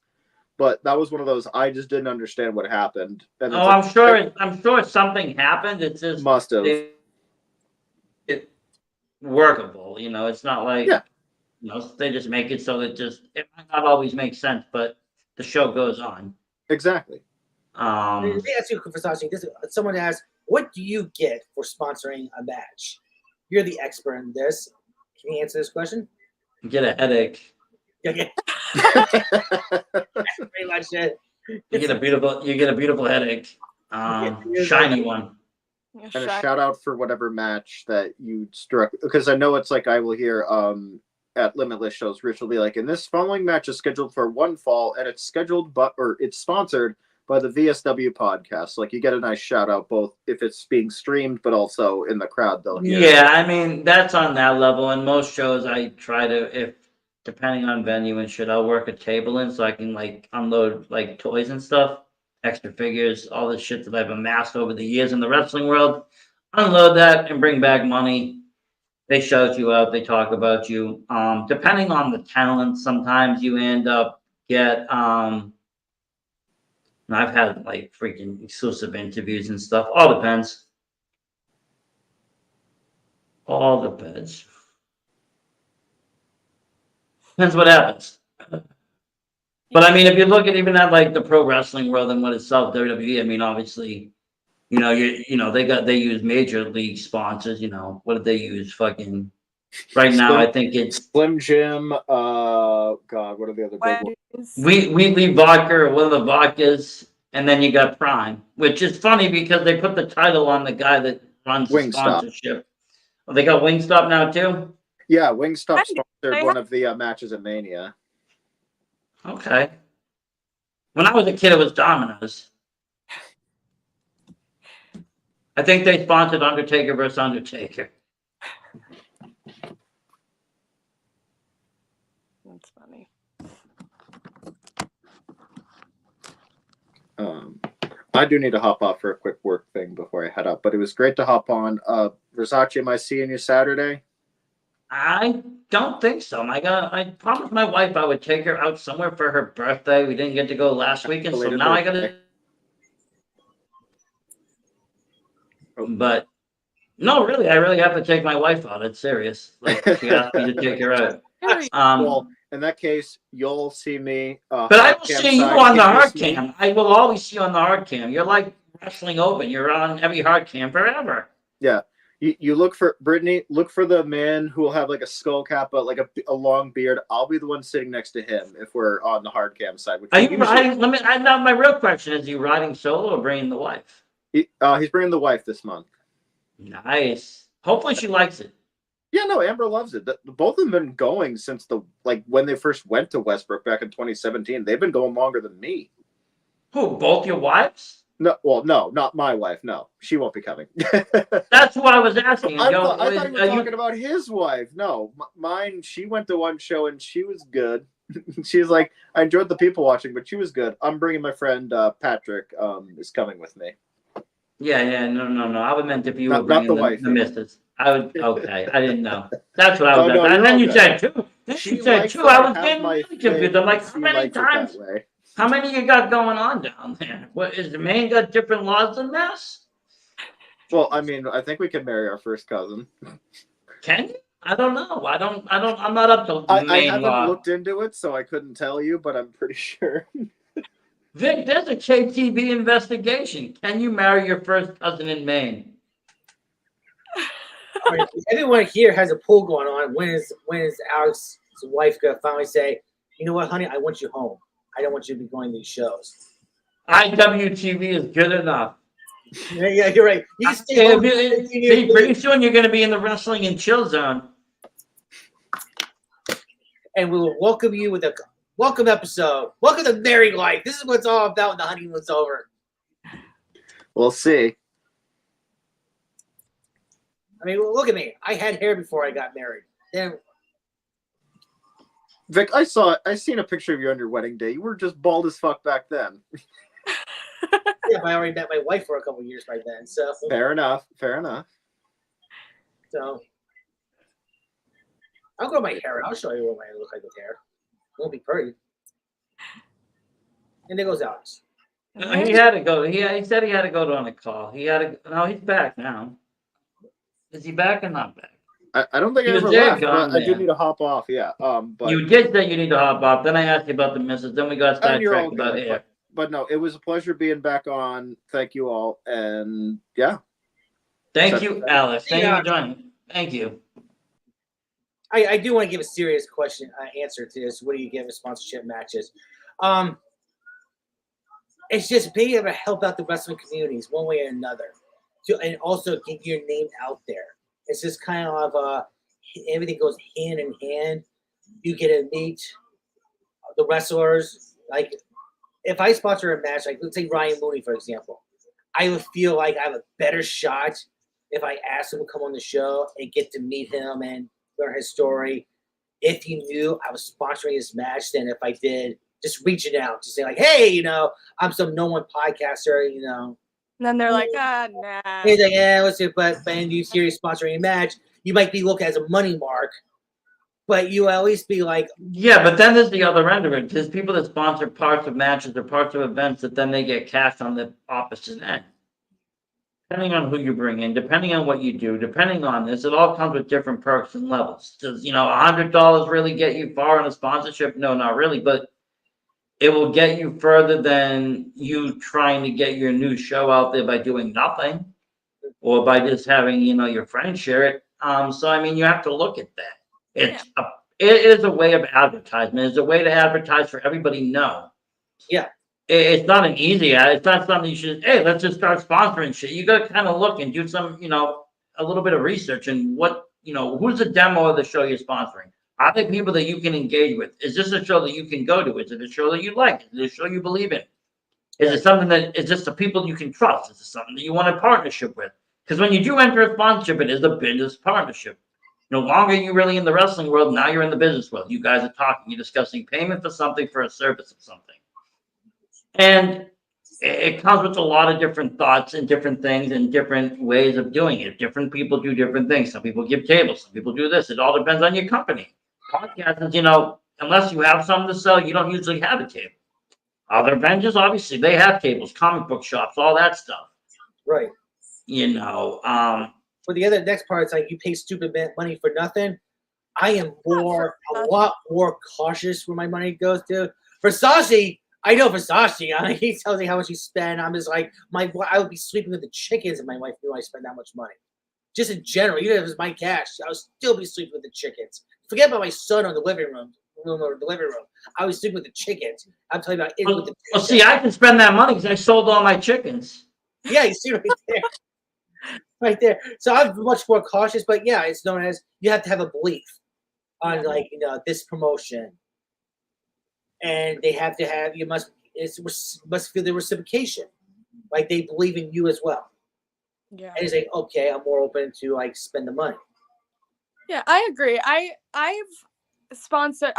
but that was one of those I just didn't understand what happened. And Oh, I'm sure. I'm sure something happened. It's just must have. it workable. You know, it's not like Yeah. you know they just make it so it might not always make sense, but the show goes on. Exactly. Let me ask you, Versace. Someone asked, "What do you get for sponsoring a match?" You're the expert in this. Can you answer this question? Get a headache. Okay. That's pretty much it. You get a beautiful headache. Shiny one. And a shout out for whatever match that you struck, because I know it's like I will hear at Limitless shows, Rich will be like, and this following match is scheduled for one fall, and it's it's sponsored by the VSW podcast. Like, you get a nice shout out both if it's being streamed, but also in the crowd they'll hear. Yeah, I mean that's on that level. And most shows I try to, if depending on venue and shit, I'll work a table in so I can like unload like toys and stuff, extra figures, all the shit that I've amassed over the years in the wrestling world. Unload that and bring back money. They shout you out, they talk about you. Depending on the talent, sometimes you end up get I've had like freaking exclusive interviews and stuff. All depends. All depends. Depends what happens. But I mean, if you look at even at like the pro wrestling world and what itself, WWE, I mean, obviously, you know, they use major league sponsors, you know. What did they use? Fucking right now, I think it's Slim Jim, God, what are the other big ones? Wheatley Vodka or one of the vodkas, and then you got Prime, which is funny because they put the title on the guy that runs the sponsorship. Oh, they got Wingstop now too? Yeah, Wingstop sponsored one of the matches at Mania. Okay. When I was a kid, it was Domino's. I think they sponsored Undertaker versus Undertaker. That's funny. I do need to hop off for a quick work thing before I head up, but it was great to hop on. Versace, am I seeing you Saturday? I don't think so. I promised my wife I would take her out somewhere for her birthday. We didn't get to go last weekend, so now I gotta. But no, really, I really have to take my wife out. It's serious. Like she asked me to take her out. Well, in that case, you'll see me. But I will see you on the hard cam. I will always see you on the hard cam. You're like wrestling open. You're on every hard cam forever. Yeah. You look for Brittany. Look for the man who will have like a skull cap, but like a long beard. I'll be the one sitting next to him if we're on the hard cam side. Are you riding? Now my real question is: you riding solo or bringing the wife? He's bringing the wife this month. Nice. Hopefully she likes it. Yeah, no, Amber loves it. Both of them have been going since when they first went to Westbrook back in 2017. They've been going longer than me. Who? Both your wives? No, well, no, not my wife. No, she won't be coming. That's what I was asking. I thought you were talking about his wife. No, mine. She went to one show and she was good. She was like, I enjoyed the people watching, but she was good. I'm bringing my friend Patrick. Is coming with me. Yeah, no. I was meant if you were bringing the missus. I would. Okay, I didn't know. That's what I was. And then you said two. She said two. I was getting really confused. I'm like, how many times? How many you got going on down there? What is the man got different laws than this? Well, I mean, I think we can marry our first cousin. Can you? I don't know. I'm not up to the main I law. haven't looked into it, so I couldn't tell you, but I'm pretty sure. Vic, there's a KTV investigation. Can you marry your first cousin in Maine? Right, everyone here has a pool going on. When is Alex's wife gonna finally say, you know what, honey, I want you home. I don't want you to be going to these shows. IWTV is good enough. Yeah, you're right. You can stay home. See, pretty soon you're going to be in the wrestling and chill zone. And we will welcome you with a welcome episode. Welcome to married life. This is what it's all about when the honeymoon's over. We'll see. I mean, look at me. I had hair before I got married. Then, Vic, I seen a picture of you on your wedding day. You were just bald as fuck back then. yeah, I already met my wife for a couple of years by then. So fair enough. So I'll grow my hair. I'll show you what I look like with hair. It won't be pretty. And there goes Alex. He had to go. He said he had to go on a call. He had to. No, he's back now. Is he back or not back? I don't think He I was ever there, left, gone but I do there. need to hop off. Yeah. But You did say you need to hop off. Then I asked you about the missus. Then we got and you're all sidetracked about good. hair. But no, it was a pleasure being back on. Thank you all, and yeah. Thank you, Alex. Thank you Yeah. for joining. Thank you. I do want to give a serious answer to this. What do you give a sponsorship matches? It's just being able to help out the wrestling communities one way or another, and also get your name out there. It's just kind of everything goes hand in hand. You get to meet the wrestlers. Like if I sponsor a match, like let's say Ryan Mooney, for example, I would feel like I have a better shot if I ask him to come on the show and get to meet him and learn his story. If he knew I was sponsoring his match, than if I did just reaching out to say like, hey, I'm some no one podcaster, And then they're like, nah. He's like, yeah, what's it? But when you serious sponsoring a match, you might be looked at as a money mark, but you at least be like, Yeah, but then there's the other end of it. There's people that sponsor parts of matches or parts of events that then they get cash on the opposite end. Depending on who you bring in, depending on what you do, depending on this, it all comes with different perks and levels. Does $100 really get you far in a sponsorship? No, not really, but it will get you further than you trying to get your new show out there by doing nothing, or by just having your friends share it. So I mean, you have to look at that. It is a way of advertisement. It's a way to advertise for everybody to know. yeah. It's not an easy ad. It's not something you should, hey, let's just start sponsoring shit. You got to kind of look and do some, a little bit of research and who's the demo of the show you're sponsoring? Are they people that you can engage with? Is this a show that you can go to? Is it a show that you like? Is it a show you believe in? Is it something that is just the people you can trust? Is it something that you want a partnership with? Because when you do enter a sponsorship, it is a business partnership. No longer are you really in the wrestling world. Now you're in the business world. You guys are talking. You're discussing payment for something, for a service of something. And it comes with a lot of different thoughts and different things and different ways of doing it. Different people do different things. Some people give tables. Some people do this. It all depends on your company. Podcasts, unless you have something to sell, you don't usually have a table. Other vendors, obviously, they have tables, comic book shops, all that stuff. Right. But the next part is like you pay stupid money for nothing. I am a lot more cautious where my money goes to. For Sashi, I know for Sashi, he tells me how much he spent. I'm just like, I would be sleeping with the chickens if my wife knew I spent that much money. Just in general, even if it was my cash, I would still be sleeping with the chickens. Forget about my son on the living room. I was sleeping with the chickens. I'm telling you about it. Well, see, I can spend that money because I sold all my chickens. Yeah, you see right there. Right there. So I'm much more cautious, but yeah, it's known as you have to have a belief on this promotion. And they have to have must feel the reciprocation. Like they believe in you as well. Yeah. And it's like, okay, I'm more open to spend the money. Yeah, I agree. I've sponsored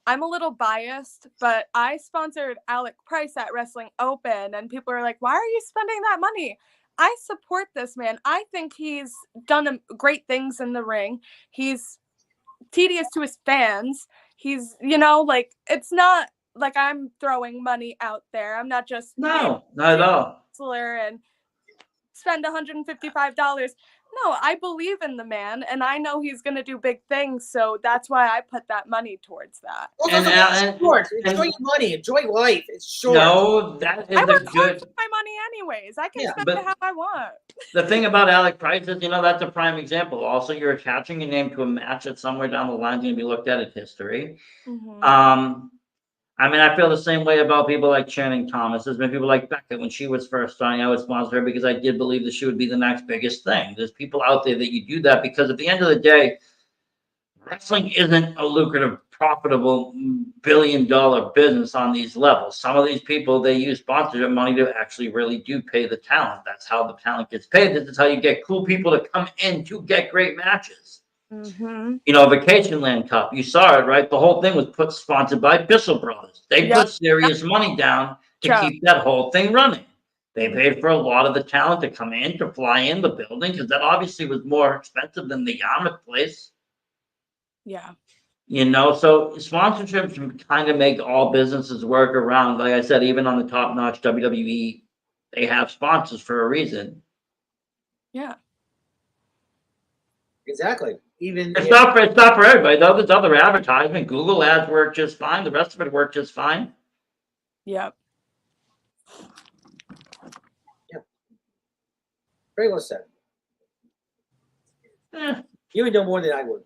I'm a little biased, but I sponsored Alec Price at Wrestling Open, and people are like, why are you spending that money? I support this man. I think he's done great things in the ring. He's tedious to his fans. He's, it's not like I'm throwing money out there. I'm not just not at all. And spend $155. No, I believe in the man, and I know he's going to do big things, so that's why I put that money towards that. Enjoy your money. Enjoy life. It's short. No, that is I work a hard good. for my money anyways. I can spend it how I want. The thing about Alec Price is, that's a prime example. Also, you're attaching your name to a match that somewhere down the line is going to be looked at in history. Mm-hmm. I feel the same way about people like Channing Thomas. There's been people like Becca when she was first starting. I would sponsor her because I did believe that she would be the next biggest thing. There's people out there that you do that because at the end of the day, wrestling isn't a lucrative, profitable, billion-dollar business on these levels. Some of these people, they use sponsorship money to actually really do pay the talent. That's how the talent gets paid. This is how you get cool people to come in to get great matches. Mm-hmm. Vacation Land Cup, you saw it, right? The whole thing was sponsored by Bissell Brothers. They put serious money down to keep that whole thing running. They paid for a lot of the talent to come in, to fly in the building, because that obviously was more expensive than the Yarmouth place. Yeah. So sponsorships kind of make all businesses work around. Like I said, even on the top-notch WWE, they have sponsors for a reason. Yeah. Exactly. Even It's if not for everybody though. There's other advertisement. Google ads work just fine. The rest of it worked just fine. Yep. very well said. Eh, You would know more than I would.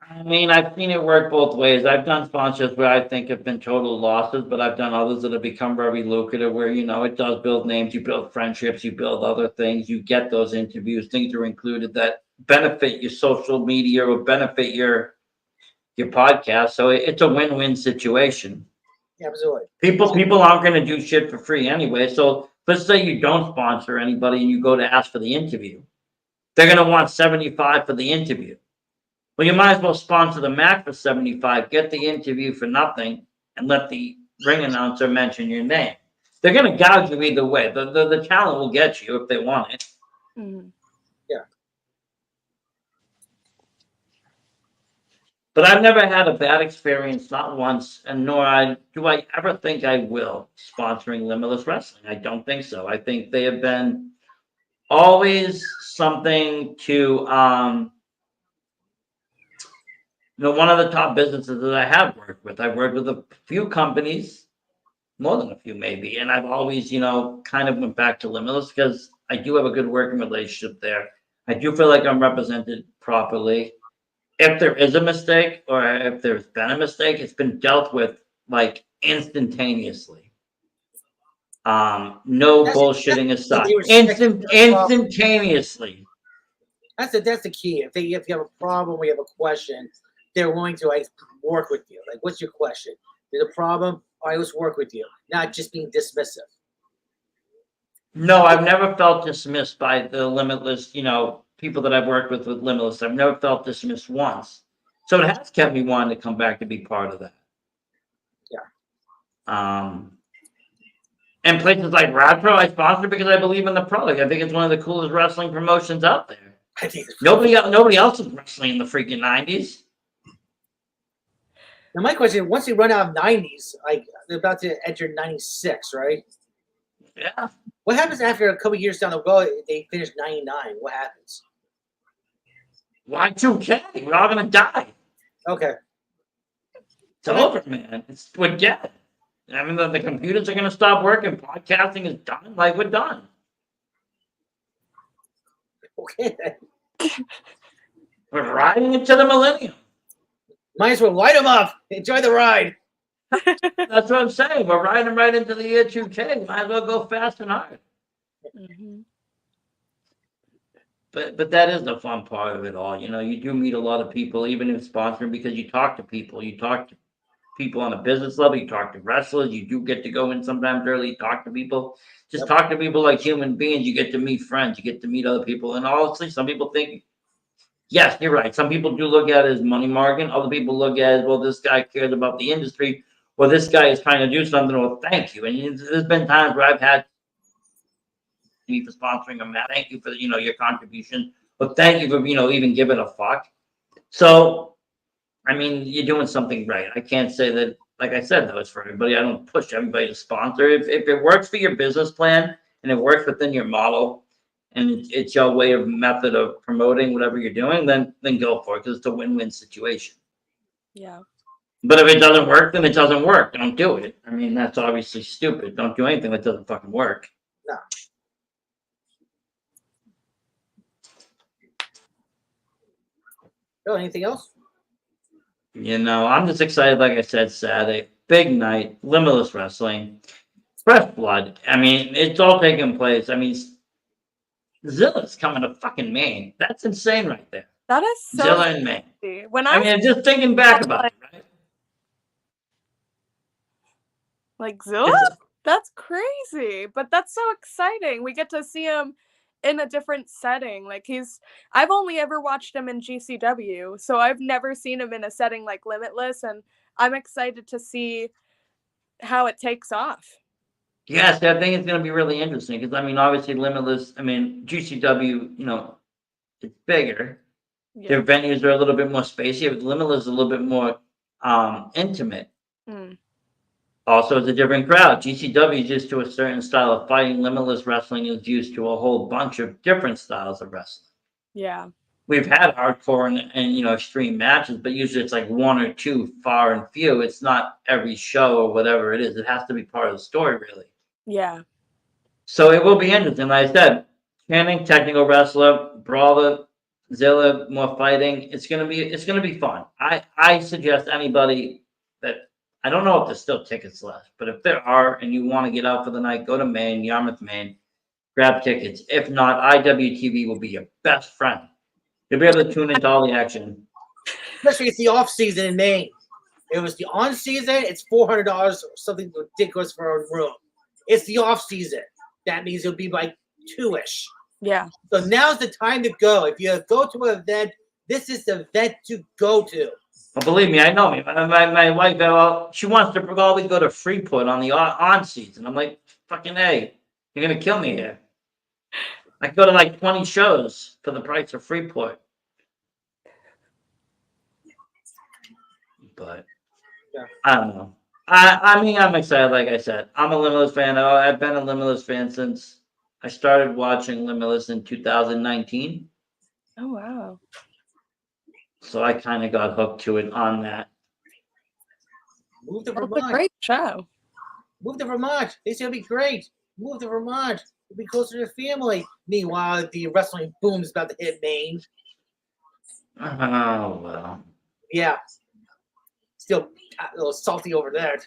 I mean, I've seen it work both ways. I've done sponsorships where I think have been total losses, but I've done others that have become very lucrative where, it does build names, you build friendships, you build other things, you get those interviews, things are included that benefit your social media or benefit your podcast. So it's a win-win situation. Absolutely. People aren't going to do shit for free anyway. So let's say you don't sponsor anybody and you go to ask for the interview. They're going to want 75 for the interview. Well, you might as well sponsor the Mac for 75, get the interview for nothing, and let the ring announcer mention your name. They're going to gouge you either way. The talent will get you if they want it. Mm-hmm. Yeah. But I've never had a bad experience, not once, and nor do I ever think I will, sponsoring Limitless Wrestling. I don't think so. I think they have been always something to one of the top businesses that I have worked with. I've worked with a few companies, more than a few maybe, and I've always, kind of went back to Limitless because I do have a good working relationship there. I do feel like I'm represented properly. If there is a mistake or if there's been a mistake, it's been dealt with like instantaneously. No bullshitting aside. Instantaneously. That's the key. If you have a problem or you have a question, they're willing to work with you. Like, what's your question? There's a problem. All right, let's work with you. Not just being dismissive. No, I've never felt dismissed by the Limitless, people that I've worked with Limitless. I've never felt dismissed once. So it has kept me wanting to come back to be part of that. Yeah. And places like Radpro, I sponsor because I believe in the product. I think it's one of the coolest wrestling promotions out there. I think Nobody else is wrestling in the freaking 90s. Now, my question: once you run out of 90s, like they're about to enter 96, right? Yeah. What happens after a couple years down the road? They finish 99. What happens? Y2K. We're all gonna die. Okay. It's over, man. We're dead. I mean, the computers are gonna stop working. Podcasting is done. Like, we're done. Okay. We're riding into the millennium. Might as well light them up. Enjoy the ride. That's what I'm saying. We're riding right into the year 2K. Might as well go fast and hard. Mm-hmm. But that is the fun part of it all. You do meet a lot of people, even in sponsoring, because you talk to people. You talk to people on a business level. You talk to wrestlers. You do get to go in sometimes early, talk to people. Just talk to people like human beings. You get to meet friends. You get to meet other people. And honestly, some people think, yes, you're right. Some people do look at it as money margin. Other people look at it, well, this guy cares about the industry. Well, this guy is trying to do something. Well, thank you. And there's been times where I've had me for sponsoring them. Thank you for your contribution, but thank you for even giving a fuck. So, I mean, you're doing something right. I can't say that. Like I said, though, it's for everybody. I don't push everybody to sponsor. If it works for your business plan and it works within your model, and it's your way of method of promoting whatever you're doing, then go for it because it's a win-win situation. Yeah. But if it doesn't work, then it doesn't work. Don't do it. I mean, that's obviously stupid. Don't do anything that doesn't fucking work. No. Bill, anything else? I'm just excited. Like I said, Saturday, big night, Limitless Wrestling, Fresh Blood. I mean, it's all taking place. I mean, Zilla's coming to fucking Maine. That's insane right there. That is so Zilla in Maine. crazy. When I mean, just thinking back about it, right? Like Zilla? That's crazy, but that's so exciting. We get to see him in a different setting. Like I've only ever watched him in GCW, so I've never seen him in a setting like Limitless, and I'm excited to see how it takes off. Yes, I think it's going to be really interesting because, I mean, obviously Limitless, I mean, GCW, it's bigger. Their venues are a little bit more spacey. Limitless is a little bit more intimate. Mm. Also, it's a different crowd. GCW is used to a certain style of fighting. Limitless Wrestling is used to a whole bunch of different styles of wrestling. Yeah. We've had hardcore and extreme matches, but usually it's like one or two, far and few. It's not every show or whatever it is. It has to be part of the story, really. Yeah. So it will be interesting. Like I said, Channing, technical wrestler, brawler, Zilla, more fighting. It's gonna be fun. I suggest anybody that I don't know if there's still tickets left, but if there are and you want to get out for the night, go to Maine, Yarmouth, Maine, grab tickets. If not, IWTV will be your best friend. You'll be able to tune into all the action. Especially it's the off season in Maine. If it was the on season, it's $400 or something ridiculous for a room. It's the off season. That means it'll be like 2-ish. Yeah. So now's the time to go. If you go to an event, this is the event to go to. Well, believe me, I know me. My wife, well, she wants to always go to Freeport on the on season. I'm like, fucking hey, you're gonna kill me here. I go to like 20 shows for the price of Freeport. But Yeah. I don't know. I mean, I'm excited. Like I said, I'm a Limitless fan. I've been a Limitless fan since I started watching Limitless in 2019. Oh wow. So I kind of got hooked to it on that. Move to That's a Vermont. great show. Move to Vermont. They say it'll be great. Move to Vermont. You'll be closer to family. Meanwhile, the wrestling boom is about to hit Maine. Oh well. Yeah. Still a little salty over there.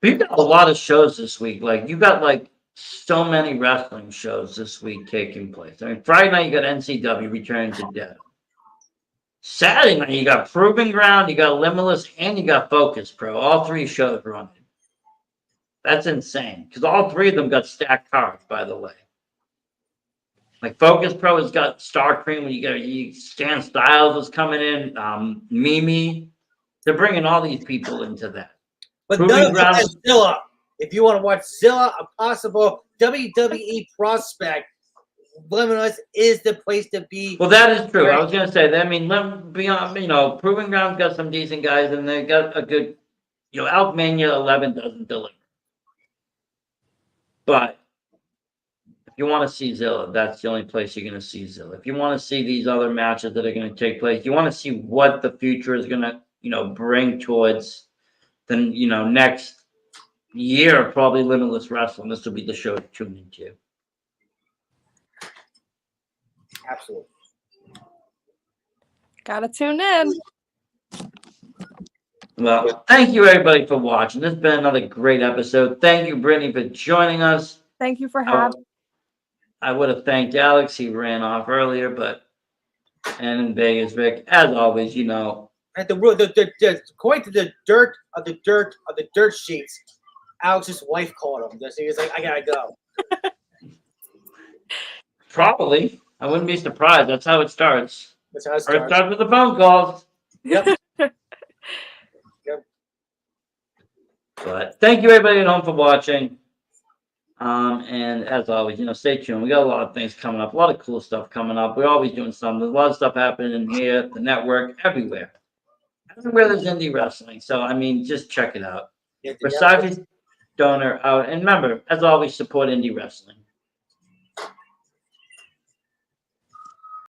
We've got a lot of shows this week. Like you got like so many wrestling shows this week taking place. I mean, Friday night you got NCW returning to death. Saturday night you got Proving Ground, you got Limitless, and you got Focus Pro. All three shows running. That's insane because all three of them got stacked cards, by the way. Like Focus Pro has got Star Cream. Stan Styles is coming in. Mimi. They're bringing all these people into that. But Proving none of them Ground. has Zilla. If you want to watch Zilla, a possible WWE prospect, Limitless is the place to be. Well, that is true. I was going to say that. I mean, beyond, Proving Ground's got some decent guys, and they got a good, Alkmania 11 doesn't deliver. But if you want to see Zilla, that's the only place you're going to see Zilla. If you want to see these other matches that are going to take place, you want to see what the future is going to, bring towards the, next year, probably Limitless Wrestling. This will be the show to tune into. Absolutely. Gotta tune in. Well, thank you everybody for watching. This has been another great episode. Thank you, Brittany, for joining us. Thank you for having me. I would have thanked Alex. He ran off earlier, and in Vegas, Vic, as always, At according to the dirt sheets, Alex's wife called him. He was like, I gotta go. Probably. I wouldn't be surprised. That's how it starts. That's how it Or it starts. starts with the phone calls. Yep. But thank you everybody at home for watching. And as always, stay tuned. We got a lot of things coming up, a lot of cool stuff coming up. We're always doing something. There's a lot of stuff happening in here, the network, everywhere. Everywhere there's indie wrestling. So I mean, just check it out. Versace donor out. And remember, as always, support indie wrestling.